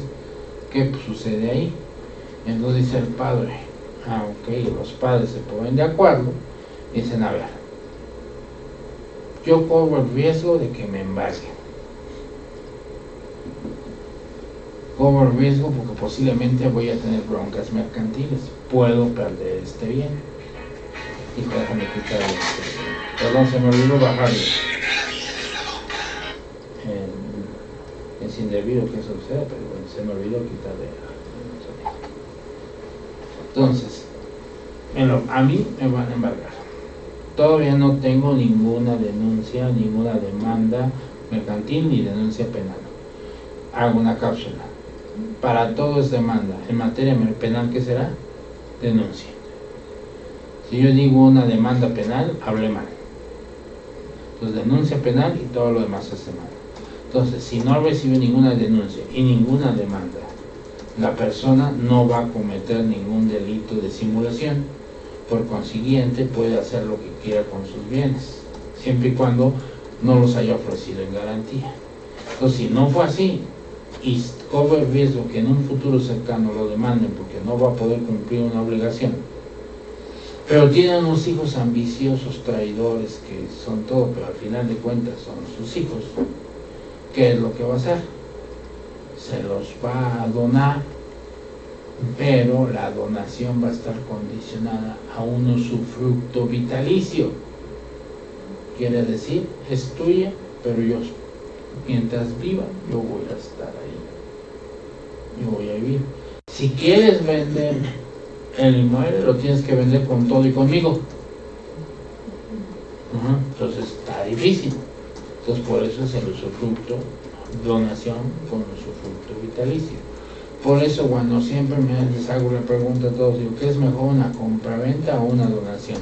¿qué sucede ahí? Entonces dice el padre, ok, los padres se ponen de acuerdo, dicen, a ver, yo corro el riesgo de que me embarguen. Corro el riesgo porque posiblemente voy a tener broncas mercantiles, puedo perder este bien. Y déjame quitar perdón, se me olvidó bajarlo. Es indebido que eso suceda, pero bueno, se me olvidó quitarle. Entonces, a mí me van a embargar. Todavía no tengo ninguna denuncia, ninguna demanda mercantil ni denuncia penal. Hago una cápsula. Para todo es demanda. En materia penal, ¿qué será? Denuncia. Si yo digo una demanda penal, hablé mal. Entonces, denuncia penal y todo lo demás es demanda. Entonces, si no recibe ninguna denuncia y ninguna demanda, la persona no va a cometer ningún delito de simulación. Por consiguiente, puede hacer lo que quiera con sus bienes, siempre y cuando no los haya ofrecido en garantía. Entonces, si no fue así y corre el riesgo que en un futuro cercano lo demanden porque no va a poder cumplir una obligación, pero tienen unos hijos ambiciosos, traidores, que son todo, pero al final de cuentas son sus hijos, ¿qué es lo que va a hacer? Se los va a donar, pero la donación va a estar condicionada a un usufructo vitalicio. Quiere decir, es tuya, pero yo, mientras viva, yo voy a estar ahí. Yo voy a vivir. Si quieres vender el inmueble, lo tienes que vender con todo y conmigo. Entonces está difícil. Entonces por eso es el usufructo, donación con usufructo vitalicio. Por eso cuando siempre les hago la pregunta a todos, digo, ¿qué es mejor, una compraventa o una donación?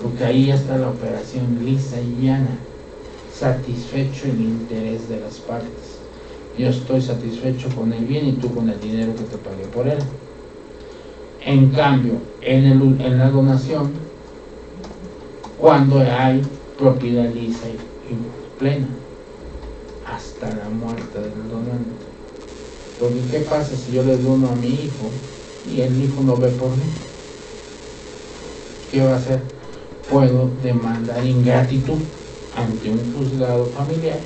Porque ahí ya está la operación lisa y llana, satisfecho el interés de las partes. Yo estoy satisfecho con el bien y tú con el dinero que te pagué por él. En cambio, en la donación, cuando hay propiedad lisa y plena, hasta la muerte del donante. Porque ¿qué pasa si yo le dono a mi hijo y el hijo no ve por mí? ¿Qué va a hacer? Puedo demandar ingratitud ante un juzgado familiar,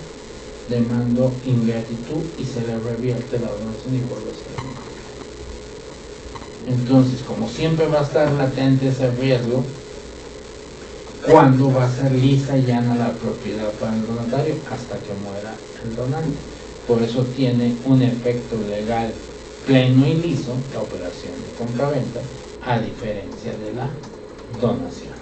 demando ingratitud y se le revierte la donación y vuelve a ser mío. Entonces, como siempre va a estar latente ese riesgo, ¿cuándo va a ser lisa y llana la propiedad para el donatario? Hasta que muera el donante. Por eso tiene un efecto legal pleno y liso la operación de compraventa, a diferencia de la donación.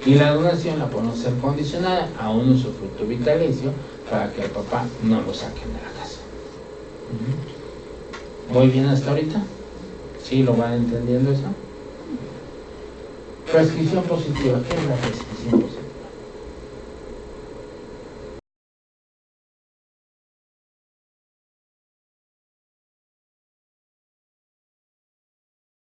Y la donación la podemos hacer condicionada a un usufructo vitalicio para que el papá no lo saquen de la casa. ¿Muy bien hasta ahorita? ¿Sí lo van entendiendo eso? Prescripción positiva. ¿Qué es la prescripción